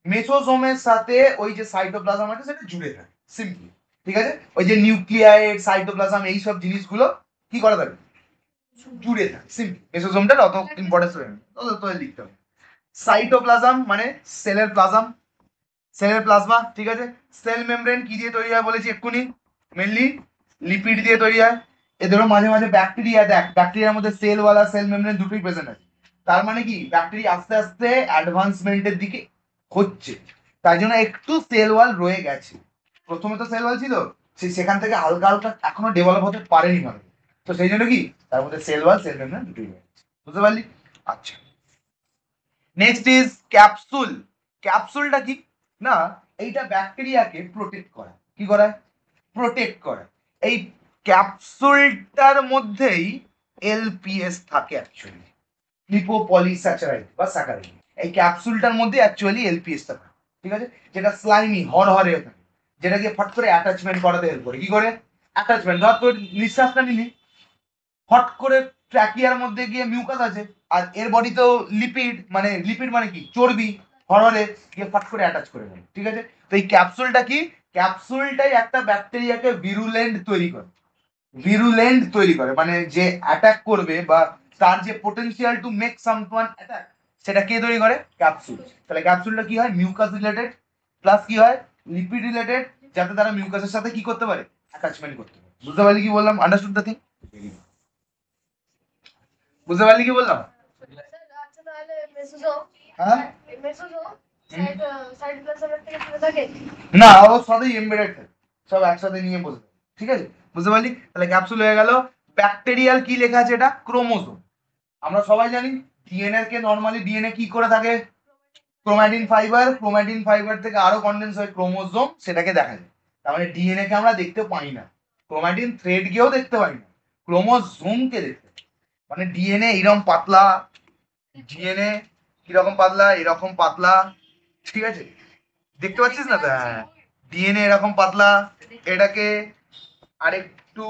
মেসোজোমের সাথে ওই যে সাইটোপ্লাজম আছে সেটা জুড়ে থাকে সিম্পলি, ঠিক আছে। ওই যে নিউক্লিয়াইড, সাইটোপ্লাজম, এই সব জিনিসগুলো কি করা থাকে? জুড়ে থাকে সিম্পলি। মেসোজোমটার অত ইম্পর্টেন্স হয় না, অত লিখতে হবে। সাইটোপ্লাজম মানে সেলের প্লাজম, সেলের প্লাজমা, ঠিক আছে। সেল মেমব্রেন কি দিয়ে তৈরি হয় বলেছি এক্ষুনি? মেনলি লিপিড দিয়ে তৈরি হয়। এদেরও মাঝে মাঝে ব্যাকটেরিয়া, দেখ ব্যাকটেরিয়ার মধ্যে সেলওয়ালা সেল মেমব্রেন দুটোই প্রেজেন্ট আছে। তার মানে কি ব্যাকটেরিয়া আস্তে আস্তে অ্যাডভান্সমেন্টের দিকে হচ্ছে, তাই জন্য একটু সেল ওয়াল রয়ে গেছে। প্রথমে তো সেল ওয়াল ছিল, সেখান থেকে হালকা হালকা এখনো ডেভেলপ হতে পারেনি ভালো। তো সেই জন্য কি তার মধ্যে সেল ওয়াল সেল মেমব্রেন দুটোই রয়েছে, বুঝতে পারলি? আচ্ছা, নেক্সট ইজ ক্যাপসুল। ক্যাপসুলটা কি না, এইটা ব্যাকটেরিয়াকে প্রোটেক্ট করে। কি করে? প্রোটেক্ট করে। এই ক্যাপসুলটার মধ্যেই এলপিএস থাকে অ্যাকচুয়ালি, লিপোপলিস্যাচারাইড বা স্যাকারাইড। এই ক্যাপসুলটার মধ্যে অ্যাকচুয়ালি এলপিএস থাকে, ঠিক আছে। যেটা স্লাইমি হরহরে থাকে, যেটা দিয়ে ফট করে অ্যাটাচমেন্ট করাতে হেল্প করে। কি করে? অ্যাটাচমেন্ট। ধর তোর নিঃশ্বাসটা নিলি, হট করে ট্র্যাকিয়ার মধ্যে গিয়ে মিউকাস আছে, আর এর বডিতেও লিপিড, মানে লিপিড মানে কি চর্বি, হরহরে গিয়ে ফট করে অ্যাটাচ করে নেয়, ঠিক আছে। তো এই ক্যাপসুলটা কি? ক্যাপসুলটাই একটা ব্যাকটেরিয়াকে ভিরুলেন্ট তৈরি করে। ভিরুলেন্ট তৈরি করে মানে যে অ্যাটাক করবে বা তার যে potential to make someone attack, সেটা কে তৈরি করে? ক্যাপসুল। তাহলে ক্যাপসুলটা কি হয়? মিউকাস রিলেটেড প্লাস কি হয়? লিপিড রিলেটেড, যাতে তারা মিউকাসের সাথে কি করতে পারে? অ্যাটাচমেন্ট করতে পারে। বুঝতে পারলি কি বললাম? Understood the thing? বুঝতে পারলি কি বললাম? আচ্ছা তাহলে মেসোজোম, হ্যাঁ, মেসোজোম সাইটোপ্লাজমের থেকে দূরে থাকে। না ও সবই এমবেডেড থাকে, সব একসাথে নিয়ে বসে থাকে, ঠিক আছে। বুঝতে পারলি? তাহলে ক্যাপসুল হয়ে গেল। ব্যাকটেরিয়াল কি লেখা আছে? এটা ক্রোমোজোম। আমরা সবাই জানি ডিএনএ কে নরমালি ডিএনএ কি করে থাকে? ক্রোমাটিন ফাইবার, ক্রোমাটিন ফাইবার থেকে আরো কন্ডেন্স হয় ক্রোমোজোম, সেটাকে দেখা যায়। তার মানে ডিএনএ কে আমরা দেখতে পাই না, ক্রোমাটিন থ্রেড কেও দেখতে পাই না, ক্রোমোজোম কে দেখতে পাই। মানে ডিএনএ এরকম পাতলা, ডিএনএ কিরকম পাতলা, এরকম পাতলা, ঠিক আছে। দেখতে পাচ্ছিস না তো? হ্যাঁ, ডিএনএ এরকম পাতলা, এটাকে আরেকটু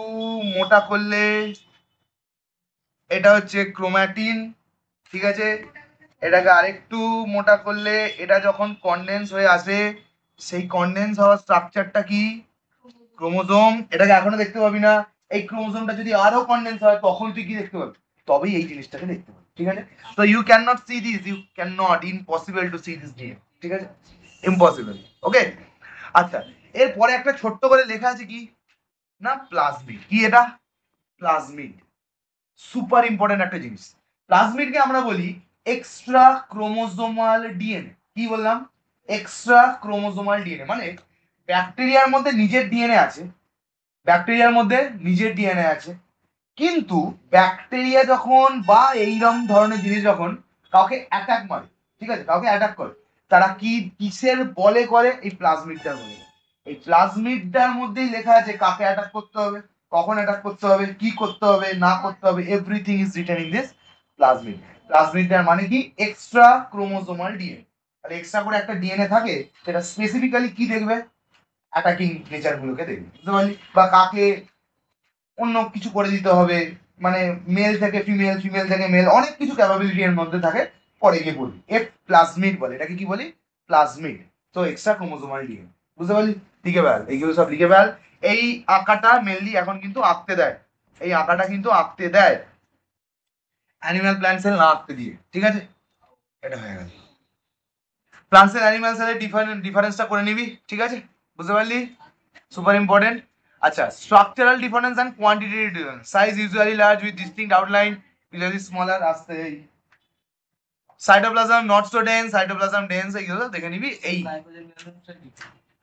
মোটা করলে এটা হচ্ছে ক্রোমাটিন, ঠিক আছে। এটাকে আরেকটু মোটা করলে এটা যখন কনডেন্স হয়ে আসে, সেই কনডেন্স হওয়ার স্ট্রাকচারটা কি? ক্রোমোজোম। এটাকে এখনো দেখতে পাবি না, এই ক্রোমোজোমটা যদি আরো কনডেন্স হয় তখন তুই কি দেখতে পাবি? তবেই এই জিনিসটাকে দেখতে পাবি, ঠিক আছে। তো you can not see this, you can not, impossible to see this DNA, ঠিক আছে, ইম্পসিবল। ওকে, আচ্ছা, এরপরে একটা ছোট্ট করে লেখা আছে কি না, প্লাজমিড। কি এটা? প্লাজমিড সুপার ইম্পর্টেন্ট একটা জিনিস। প্লাজমিডকে আমরা বলি এক্সট্রা ক্রোমোজোমাল ডিএনএ। কি বললাম? এক্সট্রা ক্রোমোজোমাল ডিএনএ মানে ব্যাকটেরিয়ার মধ্যে নিজের ডিএনএ আছে, ব্যাকটেরিয়ার মধ্যে নিজের ডিএনএ আছে, কিন্তু ব্যাকটেরিয়া যখন বা এইরকম ধরনের জিনিস যখন কাউকে অ্যাটাক মারে, ঠিক আছে, কাউকে অ্যাটাক করে, তারা কি কিসের বলে করে? এই প্লাজমিডটার বলে। এই প্লাজমিডটার মধ্যেই লেখা আছে কাকে অ্যাটাক করতে হবে, কখন অ্যাটাক করতে হবে, কি করতে হবে না করতে হবে, everything is written in this plasmid. প্লাজমিডটার মানে কি? Extra chromosomal DNA. তাহলে এক্সট্রা করে একটা ডিএনএ থাকে, সেটা স্পেসিফিক্যালি কি দেখবে? অ্যাটাকিং নেচার গুলোকে দেখবে, বুঝতে পারলি? বা কাকে অন্য কিছু করে দিতে হবে, মানে মেল থেকে ফিমেল, ফিমেল থেকে মেল, অনেক কিছু ক্যাপাবিলিটি এর মধ্যে থাকে। পরে গিয়ে বলি এফ প্লাজমিড বলে, এটাকে কি বলি? প্লাজমিড। তো এক্সট্রা ক্রোমোজোমাল ডিএনএ, বুঝতে পারলি? লিখে ফেল এইগুলো সব, লিখে ফেল। এই আঁকাটা মেনলি এখন কিন্তু আঁকতে দেয়, এই আঁকাটা কিন্তু আঁকতে দেয় অ্যানিমাল প্ল্যান্ট সেল না আঁকতে দিয়ে, ঠিক আছে? এটা হয়ে গেল প্লান্ট সেল অ্যানিমাল সেলের ডিফারেন্সটা করে নিবি, ঠিক আছে? বুঝতে পারলি? Super important. আচ্ছা, structural difference and quantitative difference. Size usually large with distinct outline, usually smaller. আসতে cytoplasm not so dense, cytoplasm dense, এইগুলো দেখে নিবি। এই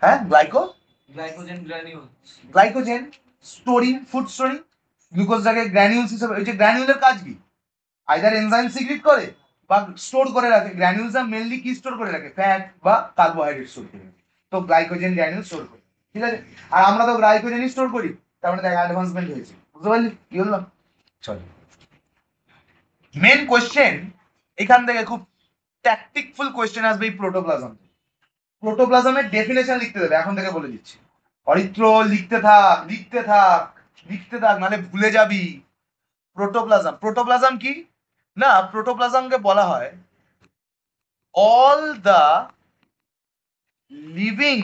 হ্যাঁ, glycogen granule, glycogen storing, food storing, গ্লুকোজটাকে গ্র্যানিউলস হিসেবে, ওই যে গ্র্যানিউলের কাজ কি? আইদার এনজাইম সিক্রেট করে বা স্টোর করে রাখে। গ্র্যানিউলসটা মেনলি কি স্টোর করে রাখে? ফ্যাট বা কার্বোহাইড্রেট স্টোর করে রাখে। তো গ্লাইকোজেন গ্র্যানিউল স্টোর করে, ঠিক আছে? আর আমরা তো গ্লাইকোজেনই স্টোর করি, তার মানে দেখ অ্যাডভান্সমেন্ট হয়েছে, বুঝতে পারলি কি হলো? চল, মেন কোশ্চেন এখান থেকে খুব ট্যাকটিকফুল কোশ্চেন আসবে এই প্রোটোপ্লাজম। প্রোটোপ্লাজমের ডেফিনেশন লিখতে দেবে, এখন থেকে বলে দিচ্ছি। অরিত্র লিখতে থাক, লিখতে থাক, লিখতে থাক, নাহলে ভুলে যাবি। প্রোটোপ্লাজম, প্রোটোপ্লাজম কি না, প্রোটোপ্লাজমকে বলা হয় all the living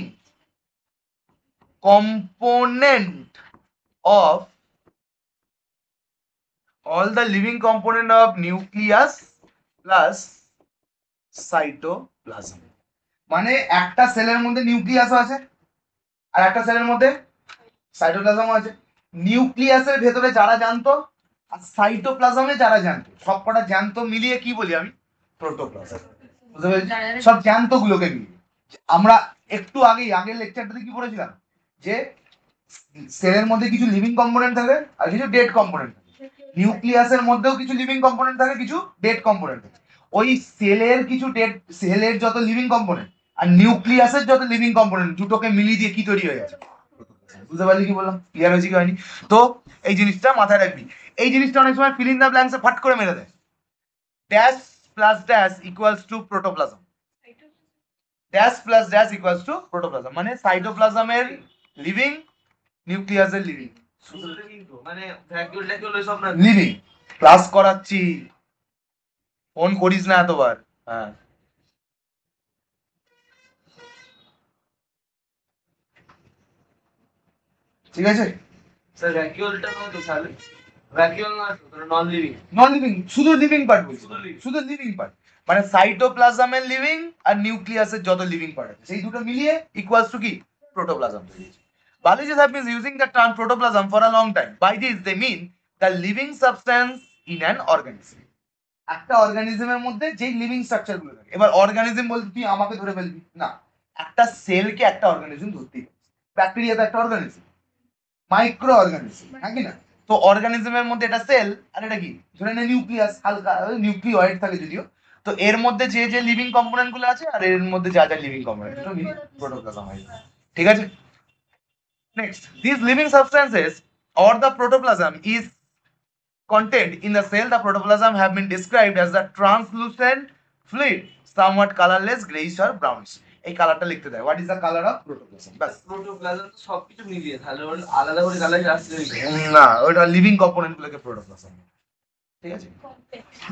component of nucleus plus cytoplasm। মানে একটা সেলের মধ্যে নিউক্লিয়াসও আছে আর একটা সেলের মধ্যে সাইটোপ্লাজমও আছে। নিউক্লিয়াসের ভেতরে যারা জানতো আর সাইটোপ্লাজমে যারা জানতো, সবকটা জানতো মিলিয়ে কি বলি আমি? প্রোটোপ্লাজম। বুঝতে পেরেছি? সব জ্যান্ত গুলোকে মিলিয়ে। আমরা একটু আগের লেকচারটাতে কি পড়েছিলাম? যে সেলের মধ্যে কিছু লিভিং কম্পোনেন্ট থাকে আর কিছু ডেড কম্পোনেন্ট থাকে। নিউক্লিয়াসের মধ্যেও কিছু লিভিং কম্পোনেন্ট থাকে, কিছু ডেড কম্পোনেন্ট থাকে। ওই সেলের কিছু ডেড, সেলের যত লিভিং কম্পোনেন্ট আর নিউক্লিয়াসের যত লিভিং কম্পোনেন্ট, দুটোকে মিলিয়ে দিয়ে কি তৈরি হয়ে গেছে? বুঝতে পারলি কি বললাম? ক্লিয়ার হয়েছে কি হয়নি? তো এই জিনিসটা মাথায় রাখবি। এই জিনিসটা অনেক সময় ফিল ইন দ্য ব্ল্যাঙ্কসে ফাট করে মেরে দেয়। Dash plus dash equals to protoplasm, dash plus dash equals to protoplasm. মানে সাইটোপ্লাজমের লিভিং, নিউক্লিয়াসের লিভিং, মানে ভ্যাকুয়াল ট্যাকুয়াল সব না লিভিং। ক্লাস করাচ্ছি, ফোন করিস না এতবার। হ্যাঁ, ঠিক আছে? স্যার ভ্যাকুয়ালটা না তো তাহলে ভ্যাকুয়াল না তো নন লিভিং, নন লিভিং, শুধু লিভিং পার্ট বলছি, শুধু living। শুধু লিভিং পার্ট। মানে সাইটোপ্লাজমের লিভিং আর নিউক্লিয়াসের যত লিভিং পার্ট আছে সেই দুটো মিলিয়ে ইকুয়ালস টু কি? Protoplasm. Biologists have been using the term protoplasm for a long time. By this they mean the living substance in an organism. একটা অর্গানিজমের মধ্যে যে লিভিং স্ট্রাকচার গুলো থাকে। এবার অর্গানিজম বলতে তুই আমাকে ধরে ফেলবি না, একটা সেলকে একটা অর্গানিজম ধরতেই হবে। ব্যাকটেরিয়া তো একটা অর্গানিজম, মাইক্রো অর্গানিজম, হ্যাঁ কি না? তো অর্গানিজমের মধ্যে এটা সেল আর এটা কি, ধরে নে নিউক্লিয়াস, হালকা নিউক্লিওয়েড থাকে যদিও। তো এর মধ্যে যে যে লিভিং কম্পোনেন্ট গুলো আছে আর এর মধ্যে যা যা লিভিং কম্পোনেন্ট, দুটো মিলে প্রোটোপ্লাজম হয়, ঠিক আছে? Next, these living substances or the protoplasm is contained in the cell. The protoplasm have been described as the translucent fluid, somewhat colorless, grayish or brownish. এই কালারটা লিখতে দেয়, what is the colour of protoplasm, bus. Protoplasm তো সবকিছু মিলিয়ে, তাহলে ওর আলাদা করে কালার আসছে না, ওটা লিভিং কম্পোনেন্ট গুলোকে প্রোটোপ্লাজম, ঠিক আছে?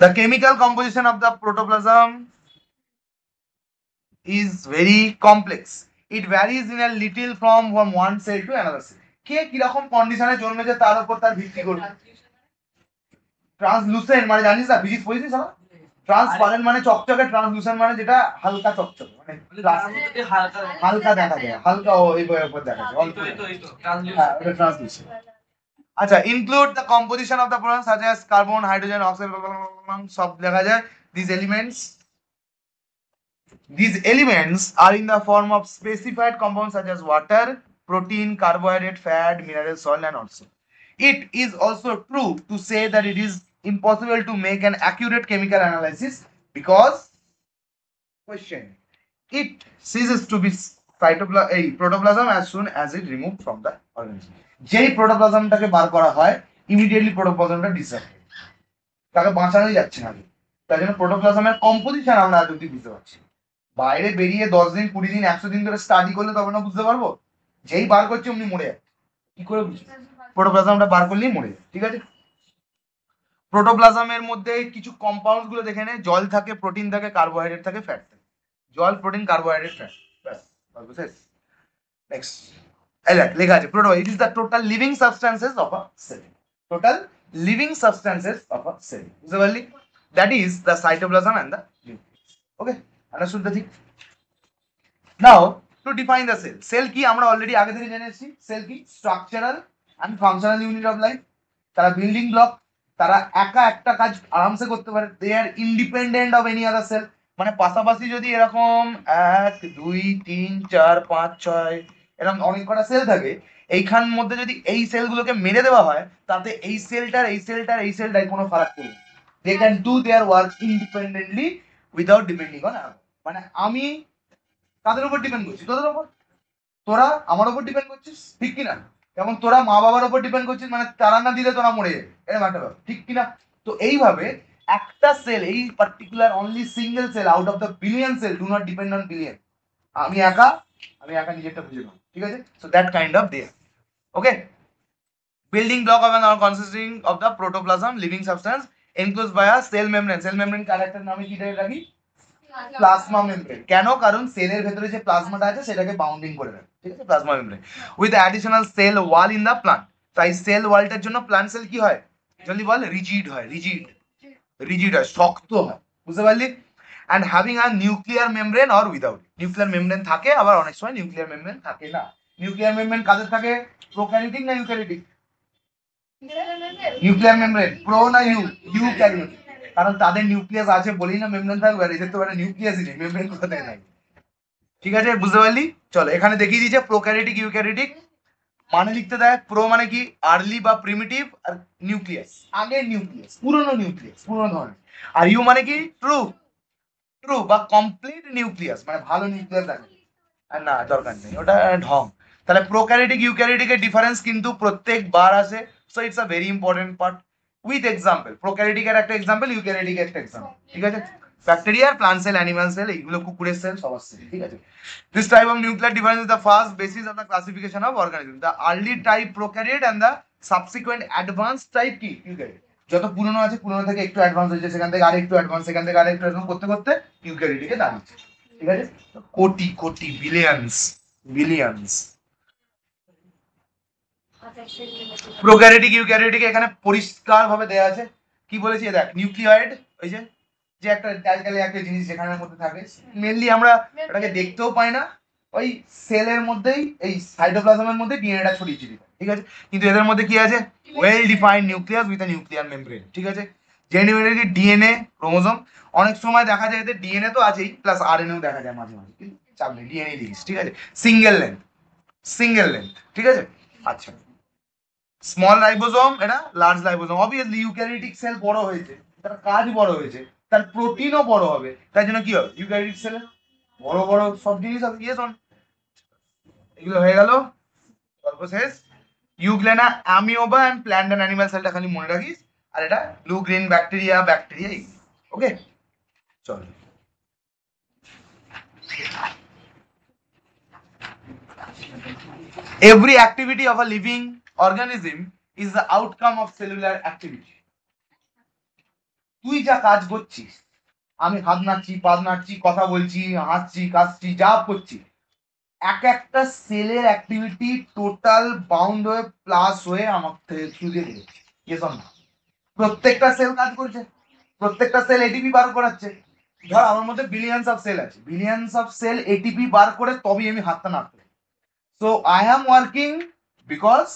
The chemical composition of the protoplasm is very complex. It varies in a little from one cell to another cell. কে কিরকম কন্ডিশনে জন্মেছে তার উপর তার ভিত্তি করে। ট্রান্সলুসেন্ট মানে জানিস না, ফিজিক্স পড়েছিস না? ট্রান্সপারেন্ট মানে চকচকে, ট্রান্সলুসেন্ট মানে যেটা হালকা চকচকে, মানে হালকা হালকা দেখা যায়, হালকা এই বইয়ের উপর দেখা যায়, অল্প। হ্যাঁ, ওটা ট্রান্সলুসেন্ট। আচ্ছা, include the composition of the product such as carbon, hydrogen, oxygen, সব দেখা যায়। These elements are in the form of specified compounds such as water, protein, carbohydrate, fat, mineral, salt, and also. It is also true to say that it is impossible to make an accurate chemical analysis because question it ceases to be protoplasm as soon as it removed from the organism. যেই প্রোটোপ্লাজমটাকে বার করা হয় immediately প্রোটোপ্লাজমটা disappear, তাকে বাঁচানোই যাচ্ছে না। তাই জন্য প্রোটোপ্লাজমের composition আমরা আজ অব্দি বুঝতে পারছি। বাইরে বেরিয়ে 10 দিন, 20 দিন, 100 দিন ধরে স্টাডি করলে তবে না বুঝতে পারবো। যেই বার করছে অমনি মরে যাচ্ছে। কি করে বুঝি? প্রোটোপ্লাজমটা বার করলেই মরে যায়, ঠিক আছে। প্রোটোপ্লাজমের মধ্যে কিছু কম্পাউন্ড গুলো দেখে নে, জল থাকে, প্রোটিন থাকে, কার্বোহাইড্রেট থাকে, ফ্যাট থাকে। জল, প্রোটিন, কার্বোহাইড্রেট, ফ্যাট, ব্যাস গল্প শেষ। নেক্সট এই দেখ লেখা আছে proto it is the total living substances of a cell. Total living substances of a cell, বুঝতে পারলি? That is the cytoplasm and the nucleus. Okay, understood the thing. Now to define the cell. Cell কি আমরা already আগে থেকে জেনে এসেছি। Cell কি? Structural and functional unit of life. তারা বিল্ডিং ব্লক, তারা একা একটা কাজ আরামসে করতে পারে। They are independent of any other sell. মানে পাশাপাশি যদি এরকম 1 2 3 4 5 6 এরকম অনেক কটা সেল থাকে, এইখান মধ্যে যদি এই সেলগুলোকে মেরে দেওয়া হয়, তাতে এই সেলটার এই সেলটার এই সেলটার কোনো ফারাক পড়বে। They can do their work independently without depending on other. মানে আমি কাদের উপর ডিপেন্ড করছি? তোদের উপর। তোরা আমার উপর ডিপেন্ড করছিস, ঠিক কিনা? যেমন তোরা মা বাবার উপর ডিপেন্ড করছিস, মানে তারা না দিলে তোরা মরে যাবে, এরকম একটা ব্যাপার, ঠিক কিনা? তো এইভাবে একটা সেল, এই particular only single cell out of the billion cell do not depend on billion. আমি একা নিজেরটা বুঝে নাও, ঠিক আছে? So that kind of there. Okay, building block of an organ consisting of the protoplasm living substance enclosed by a cell membrane. Cell membrane character নামে কি রাখি? Plasma membrane. কেন? কারণ সেলের ভেতরে যে প্লাজমাটা আছে সেটাকে বাউন্ডিং করে রাখে, ঠিক আছে? Plasma membrane with additional cell wall in the plant. তাই সেল ওয়ালটার জন্য প্লান্ট সেল কি হয়? জলদি বল। রিজিড হয়, রিজিড হয়, শক্ত হয়, বুঝতে পারলি? And having a nuclear membrane or without. Nuclear membrane থাকে, আবার অনেক সময় নিউক্লিয়ার মেমব্রেন থাকে না। নিউক্লিয়ার মেমব্রেন কাদের থাকে? প্রোক্যারিওটিক না ইউক্যারিওটিক? নিউক্লিয়ার মেমব্রেন প্রো না ইউক্যারিওটিক? কারণ তাদের নিউক্লিয়াস আছে বলেই না মেমব্রেন থাকবে, আর এদের তো একটা নিউক্লিয়াসই নেই, মেমব্রেন কোথা থেকে থাকবে? ঠিক আছে, বুঝতে পারলি? চলো এখানে দেখিয়ে দিয়েছে প্রোক্যারিওটিক ইউক্যারিওটিক। মানে লিখতে দেয়, প্রো মানে কি? আর্লি বা প্রিমিটিভ, আর নিউক্লিয়াস আগের নিউক্লিয়াস, পুরনো নিউক্লিয়াস, পুরনো ধরনের। আর ইউ মানে কি? ট্রু বা কমপ্লিট নিউক্লিয়াস, মানে ভালো নিউক্লিয়াস থাকে। আর না, দরকার নেই, ওটা ঢং। তাহলে প্রোক্যারিওটিক ইউক্যারিওটিকের ডিফারেন্স কিন্তু প্রত্যেকবার আসে। So it's a very important part with example. প্রোক্যারিওটিকের একটা এক্সাম্পল, ইউক্যারিওটিকের একটা এক্সাম্পল, ঠিক আছে? Bacteria, plant cell, animal cell, এইগুলো কুকুরের সেল, সবার সেল, ঠিক আছে? This type of nuclear difference is the first basis of the classification of organisms. The early type prokaryote and the subsequent advanced type কি? Eukaryote. যত পুরনো আছে, পুরনো থেকে একটু অ্যাডভান্স হয়েছে, সেখান থেকে আরেকটু অ্যাডভান্স, সেখান থেকে আরেকটু অ্যাডভান্স করতে করতে ইউক্যারিওটিকে দাঁড়িয়েছে, ঠিক আছে? Crore crore, billions. Prokaryotic eukaryotic এখানে পরিষ্কার ভাবে দেয়া আছে। কি বলেছি দেখ, নিউক্লিয়েড, ওই যে যে একটা ক্যালকালি একটা জিনিস যেখানের মধ্যে থাকে, মেনলি আমরা এটাকে দেখতেও পাই না, ওই সেলের মধ্যেই, এই সাইটোপ্লাজমের মধ্যে ডিএনএটা ছড়িয়ে ছিটিয়ে, ঠিক আছে? কিন্তু এদের মধ্যে কি আছে? Well defined nucleus with a nuclear membrane, ঠিক আছে? যে ডিএনএ, ক্রোমোজোম। অনেক সময় দেখা যায় এদের ডিএনএ তো আছেই, প্লাস আরএনএও দেখা যায় মাঝে মাঝে, কিন্তু চাপ নেই, ডিএনএ লিখিস, ঠিক আছে? সিঙ্গেল লেন্থ, ঠিক আছে? আচ্ছা, স্মল রাইবোজোম, এটা large ribosome. Obviously eukaryotic sell বড় হয়েছে, তার কাজ বড় হয়েছে, তার প্রোটিনও বড় হবে, তাই জন্য কি হবে? ইউক্যারিওটিক সেলে বড় বড় সব জিনিস হবে। ইয়েস অন, এগুলো হয়ে গেল, গল্প শেষ। Euglena, amoeba and plant and animal সেলটা খালি মনে রাখিস। আর এটা ব্লু গ্রিন ব্যাকটেরিয়া, ওকে? চল, every activity of a living organism is the outcome of cellular activity. তুই যা কাজ করছিস, আমি হাত নাড়ছি, পা নাড়ছি, কথা বলছি, হাসছি, কাশছি, যা করছি, এক একটা সেলের অ্যাক্টিভিটি টোটাল বাউন্ড হয়ে প্লাস হয়ে আমাকে থ্রু দিয়ে দিচ্ছে। প্রত্যেকটা সেল কাজ করছে, প্রত্যেকটা সেল এটিপি বার করাচ্ছে। ধর আমার মধ্যে বিলিয়ন্স অফ সেল আছে, বিলিয়ন্স অফ সেল এটিপি বার করে তবেই আমি হাতটা নাড়তে পারি। So I am working because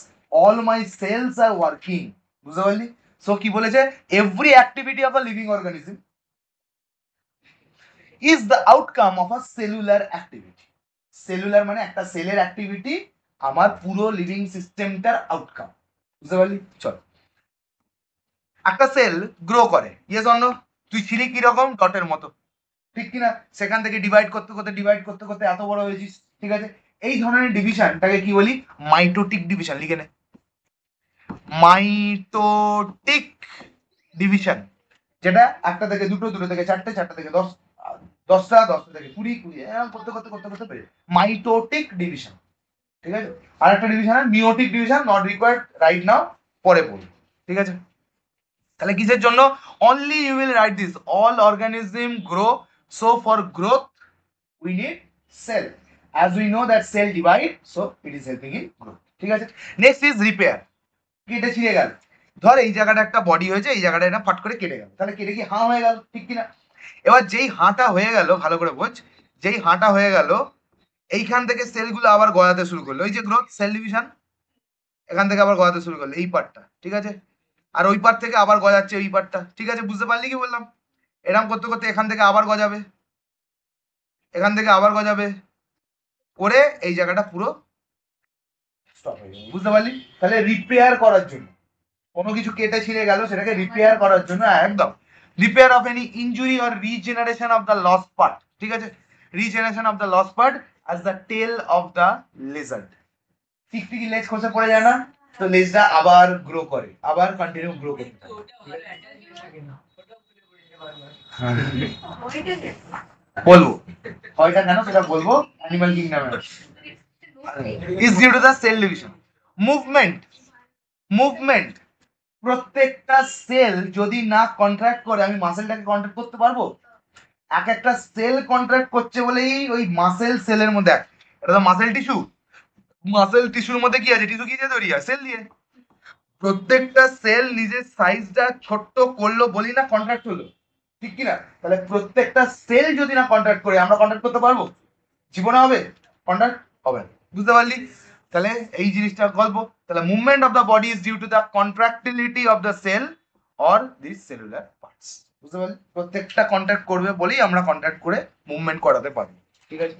all my cells are working, বুঝতে পারলি? সো কি বলেছে? Every activity of a living organism is the outcome of a cellular activity. Cellular মানে একটা সেলের অ্যাক্টিভিটি আমার পুরো লিভিং সিস্টেমটার আউটকাম, বুঝতে পারলি? চল, একটা সেল গ্রো করে, ইয়েস অন্য? তুই ছিলি কিরকম? ডটের মতো, ঠিক কিনা? সেখান থেকে ডিভাইড করতে করতে এত বড় হয়েছিস, ঠিক আছে? এই ধরনের ডিভিশনটাকে কি বলি? Mitotic division. লিখে নে, মাইটোটিক ডিভিশন। যেটা একটা থেকে দুটো, দুটো থেকে চারটে, চারটা থেকে 10, 10টা থেকে 20, এরকম করতে করতে পেরে মাইটোটিক ডিভিশন, ঠিক আছে? আর একটা division meiotic division, not required right now, পরে পড়ি, ঠিক আছে? তাহলে কিসের জন্য? Only you will write this, all organism grow, so for growth we need cell, as we know that cell divide, so it is helping in growth, ঠিক আছে? Next is repair. কেটে ছিঁড়ে গেল, ধর এই জায়গাটা একটা বডি হয়েছে, এই জায়গাটা এটা ফাট করে কেটে গেল, তাহলে কেটে কি হাঁ হয়ে গেল, ঠিক কিনা? এবার যেই হাঁটা হয়ে গেল, ভালো করে বোঝ, যেই হাঁটা হয়ে গেল, এইখান থেকে সেলগুলো আবার গজাতে শুরু করলো, ওই যে গ্রোথ সেল ডিভিশন, এখান থেকে আবার গজাতে শুরু করলো এই পার্টটা, ঠিক আছে? আর ওই পার্ট থেকে আবার গজাচ্ছে ওই পার্টটা, ঠিক আছে? বুঝতে পারলি কি বললাম? এরকম করতে করতে এখান থেকে আবার গজাবে, এখান থেকে আবার গজাবে, করে এই জায়গাটা পুরো স্টপ হয়ে যাবে, বুঝতে পারলি? তাহলে রিপেয়ার করার জন্য, কোনো কিছু কেটে ছিঁড়ে গেল সেটাকে রিপেয়ার করার জন্য, একদম repair of any injury or regeneration of the lost part, ঠিক আছে? Regeneration of the lost part as the tail of the lizard. টিকটিকি লেজ খসে পড়ে যায় না, তো লেজটা আবার গ্রো করে, আবার কন্টিনিউ গ্রো করতে থাকে। বলবো হয়টা কেন সেটা বলবো, অ্যানিমাল কিংডমে is due to the cell division. Movement প্রত্যেকটা সেল যদি না কন্ট্রাক্ট করে, আমি মাসেলটাকে কন্ট্রাক্ট করতে পারবো? এক একটা সেল কন্ট্রাক্ট করছে বলেই ওই মাসেল সেলের মধ্যে, এটা তো মাসেল টিস্যু, মাসেল টিস্যুর মধ্যে কি আছে? টিস্যু কি দিয়ে তৈরি হয়? সেল দিয়ে। প্রত্যেকটা সেল নিজের সাইজটা ছোট্ট করলো বলি না কন্ট্রাক্ট হলো, ঠিক কিনা? তাহলে প্রত্যেকটা সেল যদি না কন্ট্রাক্ট করে, আমরা কন্ট্রাক্ট করতে পারবো? জীবনে হবে? কন্ট্রাক্ট হবে না, বুঝতে পারলি? তাহলে এই জিনিসটা গল্প। তাহলে movement of the body is due to the contractility of the cell or this cellular parts, বুঝতে পারলি? প্রত্যেকটা কন্ট্রাক্ট করবে বলেই আমরা কন্ট্রাক্ট করে মুভমেন্ট করাতে পারি, ঠিক আছে?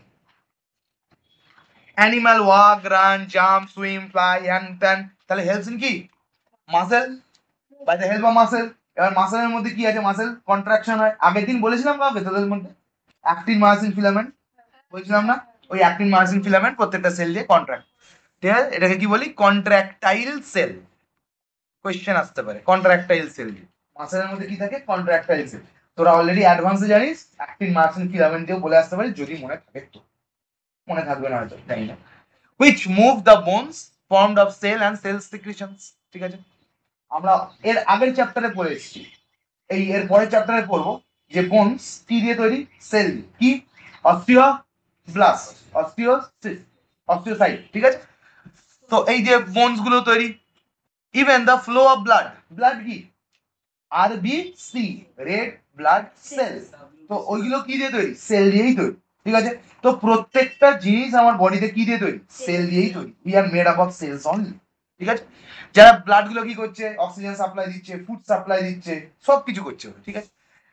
Animal walk, run, jump, swim, fly, hand ত্যান, তাহলে হেল্পস ইন কি? Muscle, by the help of muscle. এবার মাসেলের মধ্যে কি আছে? মাসেল কন্ট্রাকশন হয়, আগের দিন বলেছিলাম কাউকে তোদের মধ্যে, অ্যাক্টিন মায়োসিন ফিলামেন্ট বলছিলাম না? ওই অ্যাক্টিন মায়োসিন ফিলামেন্ট প্রত্যেকটা সেল দিয়ে কন্ট্রাক্ট, ঠিক আছে? এটাকে কি বলি? Contractile sell. কোয়েশ্চেন আসতে পারে কন্ট্রাক্টাইল সেল দিয়ে, মাসেলের মধ্যে কি থাকে? Contractile cell. তোরা অলরেডি অ্যাডভান্সে জানিস, অ্যাক্টিন মায়োসিন ফিলামেন্ট দিয়েও বলে আসতে পারি যদি মনে থাকে তো, মনে থাকবে না হয়তো, তাই না? which move the bones formed of cell and cell secretions, ঠিক আছে? আমরা এর আগের চ্যাপ্টারে পড়ে এসেছি, এই এর পরের চ্যাপ্টারে পড়বো যে বোনস কি দিয়ে তৈরি? সেল দিয়ে। কি? অস্টিওব্লাস্ট, অস্টিওসাইট, ঠিক আছে? তো এই যে বোনস গুলো তৈরি, even the flow of blood, blood কি? আরবিসি, রেড ব্লাড সেল, তো ওইগুলো কি দিয়ে তৈরি? সেল দিয়েই তৈরি, ঠিক আছে? তো প্রত্যেকটা জিনিস আমার বডিতে কি দিয়ে তৈরি? সেল দিয়েই তৈরি। We are made up of cells only, ঠিক আছে? যারা ব্লাড গুলো কি করছে? অক্সিজেন সাপ্লাই দিচ্ছে, ফুড সাপ্লাই দিচ্ছে, সব কিছু করছে, ঠিক আছে?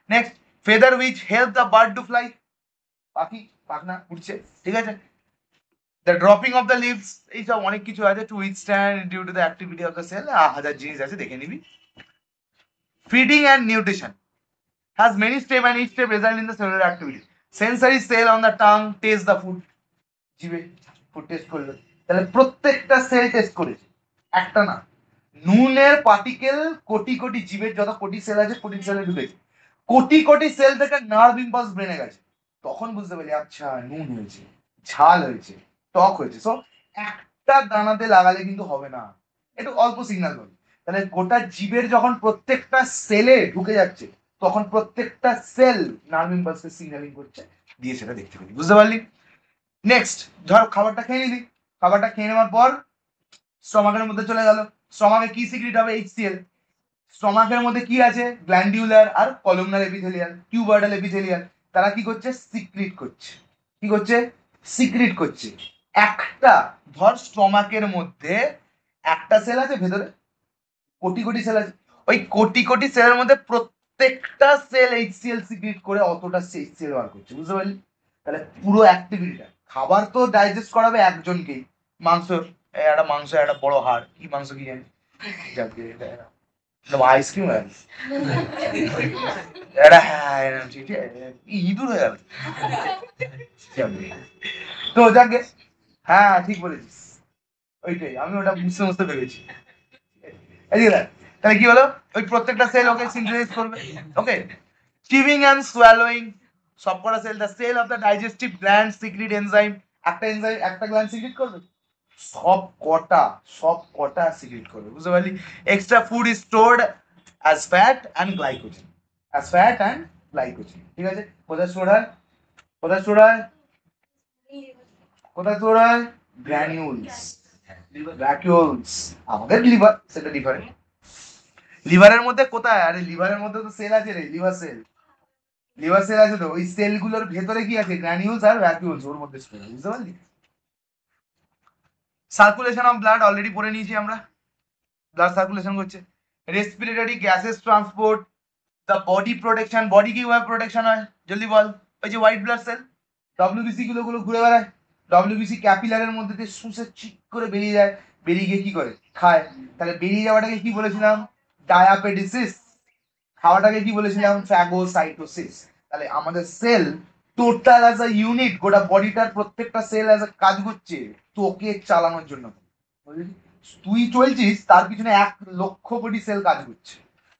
Next, feather which help the bird to fly, পাখি পাখনা উঠছে, ঠিক আছে? The dropping of the leaves, এইসব অনেক কিছু আছে, to withstand due to the activity of the cell, হাজার জিনিস আছে, দেখে নিবি। Feeding and nutrition has many steps and each step result in the cellular activity. Sensory cell on the tongue taste the food, জিভে food taste করলো, তাহলে প্রত্যেকটা sell test করেছে, একটা না। নুনের পার্টিকেল কোটি কোটি, জীবের যত কোটি সেল আছে কোটি সেলে ঢুকেছে, কোটি কোটি সেল থেকে নার্ভ ইম্পালস ব্রেনে গেছে, তখন বুঝতে পারি আচ্ছা নুন হয়েছে, ঝাল হয়েছে, টক হয়েছে। সো একটা দানাতে লাগালে কিন্তু হবে না, একটু অল্প সিগন্যাল পাবে। তাহলে গোটা জীবের যখন প্রত্যেকটা সেলে ঢুকে যাচ্ছে, তখন প্রত্যেকটা সেল নার্ভ ইম্পালসকে সিগন্যালিং করছে, দিয়ে সেটা দেখতে পারি, বুঝতে পারলি? নেক্সট, ধর খাবারটা খেয়ে নিলি, খাবারটা খেয়ে নেওয়ার পর স্টমাকের মধ্যে চলে গেল, স্টমাকে কি সিক্রিট হবে? HCl। স্টমাকের মধ্যে কি আছে? গ্ল্যান্ডিউলার আর কলুমনার এপিথেলিয়াল, টিউবার্টাল এপিথেলিয়াল, তারা কি করছে? সিক্রিট করছে। কি করছে? সিক্রিট করছে। একটা, ধর স্টমাকের মধ্যে একটা সেল আছে, ভেতরে কোটি কোটি সেল আছে, ওই কোটি কোটি সেলের মধ্যে প্রত্যেকটা সেল HCl সিক্রিট করে অতটা HCl বার করছে, বুঝতে পারলি? তাহলে পুরো অ্যাক্টিভিটিটা, খাবার তো ডাইজেস্ট করাবে একজনকেই, মাংস, একটা মাংস, একটা বড় হাড়, কি মাংস কি জানি, আইসক্রিম এটা, হ্যাঁ ইঁদুর হয়ে গেল, তো যাকে, হ্যাঁ ঠিক বলেছিস, ওইটাই আমি ওটা বুঝতে বুঝতে ভেবেছি। তাহলে কি হলো? ওই প্রত্যেকটা সেল ওকে সিনথেসাইজ করবে, ওকে? চিভিং এন্ড সোয়ালোইং, সবকটা cell, the cell of the digestive gland secrete enzyme, একটা এনজাইম একটা গ্ল্যান্ড সিক্রিট করবে, সব কটা সিক্রেট করবে, বুঝতে পারলি? Extra food is stored as fat and glycogen, ঠিক আছে? কোথায় স্টোর হয়, কোথায় স্টোর হয়, কোথায় স্টোর হয়? Granules, vacuoles. আমাদের লিভার, সেটা ডিফারেন্ট। লিভারের মধ্যে কোথায়? আরে লিভারের মধ্যে তো সেল আছে রে, লিভার সেল, লিভার সেল আছে তো, ওই সেলগুলোর ভেতরে কি আছে? গ্র্যানিউলস আর ভ্যাকিউলস, ওর মধ্যে স্টোর হয়, বুঝতে পারলি? সার্কুলেশন অফ ব্লাড অলরেডি পড়ে নিয়েছি আমরা, ব্লাড সার্কুলেশন করছে। Respiratory gases transport, the body protection, body কিভাবে প্রোটেকশন হয় জলদি বল? ওই যে হোয়াইট ব্লাড সেল, ডব্লিউবিসি গুলো ঘুরে বেড়ায়, ডব্লিউবিসি ক্যাপিলারের মধ্যে দিয়ে শুষে চিক করে বেরিয়ে যায়, বেরিয়ে গিয়ে কি করে? খায়। তাহলে বেরিয়ে যাওয়াটাকে কি বলেছিলাম? ডায়াপেটিসিস। খাওয়াটাকে কি বলেছিলাম? ফ্যাগোসাইটোসিস। তাহলে আমাদের cell total as a unit, গোটা বডিটার প্রত্যেকটা সেল অ্যাজ আ কাজ করছে তোকে চালানোর জন্য। বুঝলি? তুই চলছিস, তার পিছনে 1,00,000 কোটি সেল কাজ করছে,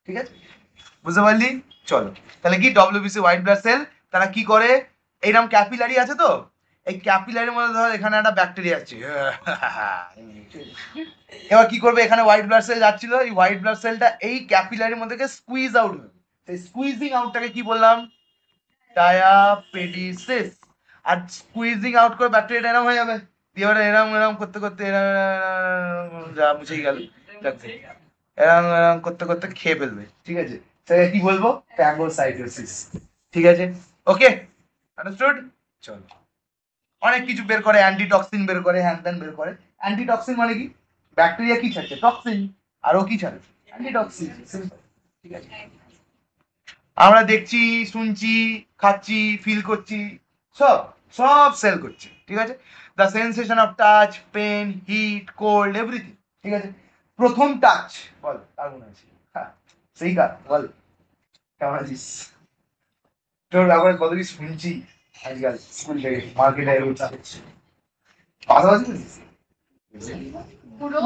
ঠিক আছে? বুঝতে পারলি? চলো, তাহলে কি ডব্লিউবিসি হোয়াইট ব্লাড সেল, তারা কি করে? এইরকম ক্যাপিলারি আছে তো, এই ক্যাপিলারির মধ্যে ধর এখানে একটা ব্যাকটেরিয়া আছে, এবার কি করবে? এখানে হোয়াইট ব্লাড সেল যাচ্ছিল, এই হোয়াইট ব্লাড সেলটা এই ক্যাপিলারির মধ্যে থেকে স্কুইজ আউট হবে, সেই স্কুইজিং আউটটাকে কি বললাম? ডায়াপেটিসিস। আর স্কুইজিং আউট করে ব্যাকটেরিয়াটা এরম হয়ে যাবে, দিয়ে এবার এরম এরম করতে করতে যা মুছেই গেল, এরম এরম করতে করতে খেয়ে ফেলবে, ঠিক আছে? সেটা কি বলবো? ফ্যাগোসাইটোসিস, ঠিক আছে? ওকে, আন্ডারস্টুড? চলো, অনেক কিছু বের করে, অ্যান্টিটক্সিন বের করে, হ্যান ত্যান বের করে। অ্যান্টিটক্সিন মানে কি? ব্যাকটেরিয়া কি ছাড়ছে? টক্সিন। আর ও কি ছাড়ে? অ্যান্টিটক্সিন। ঠিক আছে? আমরা দেখছি, শুনছি, খাচ্ছি, ফিল করছি, সব সব সেল করছে, ঠিক আছে? The sensation of touch, pain, heat, cold, everything, ঠিক আছে? প্রথম টাচ বল, কার মনে আছে? হ্যাঁ, সেই কার বল, কেমন আছিস? তোর ব্যাপারে কত কিছু শুনছি আজকাল, স্কুল থেকে, মার্কেটে পাশাপাশি বলছিস? দুটো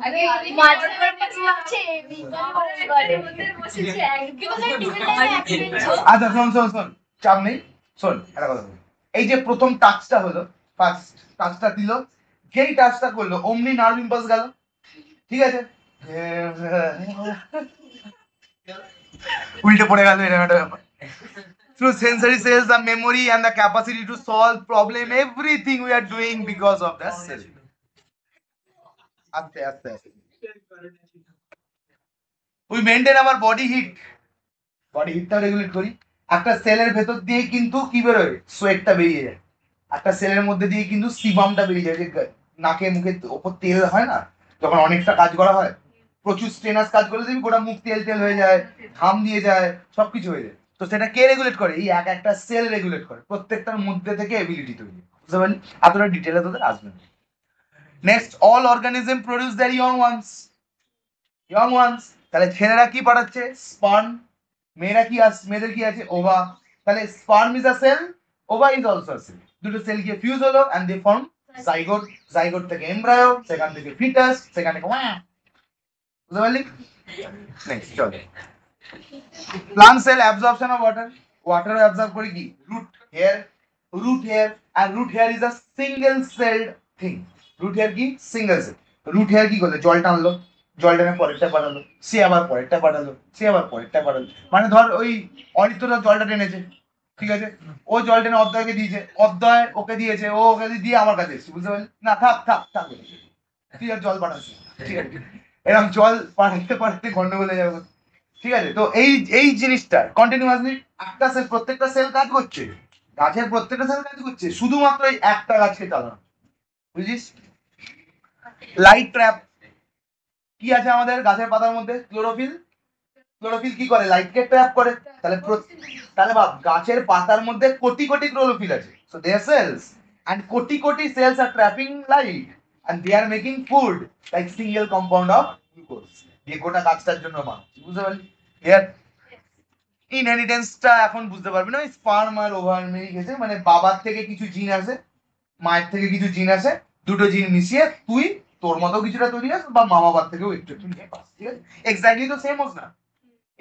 আরে মাঝে বসে আছে ঘরের মধ্যে বসেছে একদম আচ্ছা শোন শোন শোন, চাপ নেই, শোন একটা কথা বলি। এই যে প্রথম টাচটা হলো, ফার্স্ট টাচটা দিল, যেই টাচটা করলো অমনি নার্ভ ইম্পালস গেল, ঠিক আছে? উল্টে পড়ে গেল, এরকম একটা ব্যাপার। Through sensory cells, the memory and the capacity to solve problem, everything we are doing because of that cell. আস্তে আস্তে আস্তে we maintain our body heat, body হিটটা রেগুলেট করি। একটা সেলের ভেতর দিয়ে কিন্তু কি বেরোয়? সোয়েটটা বেরিয়ে যায়। একটা সেলের মধ্যে দিয়ে কিন্তু সিবামটা বেরিয়ে যায়, যে নাকে মুখে ওপর তেল হয় না, যখন অনেকটা কাজ করা হয়, প্রচুর স্ট্রেনাস কাজ করে দিবি, গোটা মুখ তেল তেল হয়ে যায়, ঘাম দিয়ে যায়, সবকিছু হয়ে যায়। তো সেটা কে রেগুলেট করে? এই একটা সেল রেগুলেট করে, প্রত্যেকটার মধ্যে থেকে এবিলিটি তৈরি, বুঝতে পারলি? এতটা ডিটেলে তোদের আসবে না। নেক্সট, অল অর্গানিজম প্রডিউস দেয়ার ইয়ং ওয়ান্স। তাহলে ছেলেরা কি পাঠাচ্ছে? স্পার্ম। মেয়েরা কি মেয়েদের কি আছে? ওভা। তাহলে sperm is a cell, ova is also a cell. দুটো সেল গিয়ে ফিউজ হলো and they form zygote, zygote থেকে এমব্রায়ো, সেখান থেকে ফিটাস, সেখান থেকে বুঝতে পারলি? নেক্সট চলো, plant cell absorption of water, water absorb করে কি? রুট হেয়ার, আর root hair is a single celled thing. Root hair কি? Single cell. রুট হেয়ার কি করলো? জল টানলো, জল টেনে পরেরটা পাঠালো, সে আবার পরেরটা পাঠালো, সে আবার পরেরটা পাঠালো। মানে ধর ওই অরিত্রটা জলটা টেনেছে, ঠিক আছে? ও জল টেনে অদ্বয়কে দিয়েছে, অদ্বয় ওকে দিয়েছে, ও ওকে দিয়ে আমার কাছে এসেছে, বুঝতে পারলি? না থাক থাক থাক, ঠিক আছে, জল পাঠাচ্ছে, ঠিক আছে? এরকম জল পাঠাতে পাঠাতে গন্ডগোল হয়ে যাবে, ঠিক আছে? তো এই এই জিনিসটা কন্টিনিউয়াসলি একটা সেল, প্রত্যেকটা সেল কাজ করছে, গাছের প্রত্যেকটা সেল কাজ করছে, শুধুমাত্র এই একটা গাছকে চালানো, বুঝিস? লাইট ট্র্যাপ কি আছে আমাদের গাছের পাতার মধ্যে? ক্লোরোফিল। ক্লোরোফিল কি করে? লাইটকে ট্র্যাপ করে। তাহলে তাহলে ভাব, গাছের পাতার মধ্যে কোটি কোটি ক্লোরোফিল আছে, so they are cells, and কোটি কোটি cells are trapping light and they are making food like single compound of glucose, যে গোটা গাছটার জন্য মানুষ, বুঝতে পারলি? ক্লিয়ার? ইনহেরিটেন্সটা এখন বুঝতে পারবি না, স্পার্ম আর ওভার মিল গেছে, মানে বাবার থেকে কিছু জিন আসে, মায়ের থেকে কিছু জিন আসে, দুটো জিন মিশিয়ে তুই তোর মতো কিছুটা তৈরি আস, বা মা বাবার থেকেও একটু একটু নিয়ে পাস, ঠিক আছে? এক্স্যাক্টলি তো সেম হোস না,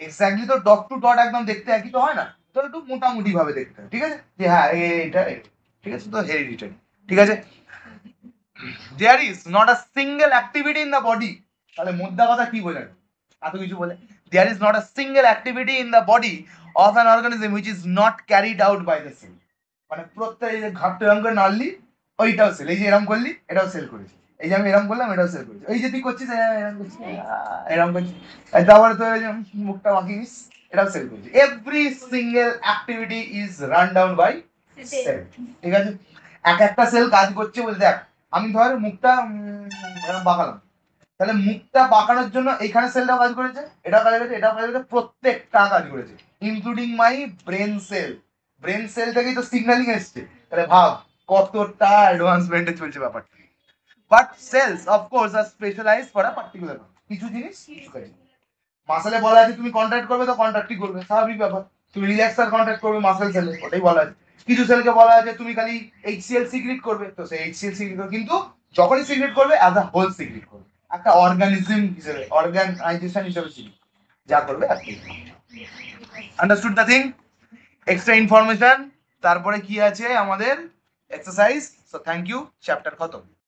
এক্স্যাক্টলি তো ডট টু ডট একদম দেখতে একই তো হয় না, তো একটু মোটামুটি ভাবে দেখতে হয়, ঠিক আছে? যে হ্যাঁ এটা ঠিক আছে, তো হেরিডিটারি, ঠিক আছে? There is not a single activity in the body. তাহলে মোদ্দা কথা কি বোঝায় এত কিছু বলে? There is not a single activity in the body of an organism which is not carried out by the cell. মানে প্রত্যেক এই যে ঘাপটা এরম করে নাড়লি ওইটাও সেল, এই যে এরম করলি এটাও সেল করেছে, এই যে আমি এরম করলাম এটাও সেল করেছে, এই যে তুই করছিস এরম করছিস এরম করছিস, তারপরে তো এই যে মুখটা মাখিস এটাও সেল করেছে। Every single activity is run down by cell. ঠিক আছে, এক একটা সেল কাজ করছে বলে দেখ আমি ধর মুখটা এরম বাঁকালাম, তাহলে মুখটা বাঁকানোর জন্য এইখানে সেলটাও কাজ করেছে, এটাও কাজ করেছে, এটাও কাজ করেছে, প্রত্যেকটা কাজ করেছে including my brain cell. Brain cell থেকেই তো সিগন্যালিং এসছে, তাহলে ভাব কতটা অ্যাডভান্সমেন্টে চলছে ব্যাপারটা। But cells of course are specialise for a particular কিছু জিনিস কিছু কাজ। মাসেলে বলা আছে তুমি কন্ট্রাক্ট করবে তো কন্ট্রাক্টই করবে, স্বাভাবিক ব্যাপার। তুমি রিল্যাক্সার কন্ট্রাক্ট করবে মাসেল সেলে, ওটাই বলা আছে। কিছু সেলকে বলা আছে তুমি খালি এইচসিএল সিক্রেট করবে, তো সেই এইচসিএল সিক্রেট করবে, কিন্তু যখনই সিক্রেট করবে অ্যাজ আ হোল সিক্রেট করবে, একটা অর্গানিজম হিসেবে, অর্গানাইজেশন হিসেবে সিক্রেট যা করবে আর কি। Understood the thing? Extra information. তারপরে কি আছে আমাদের exercise. So thank you, chapter খতম।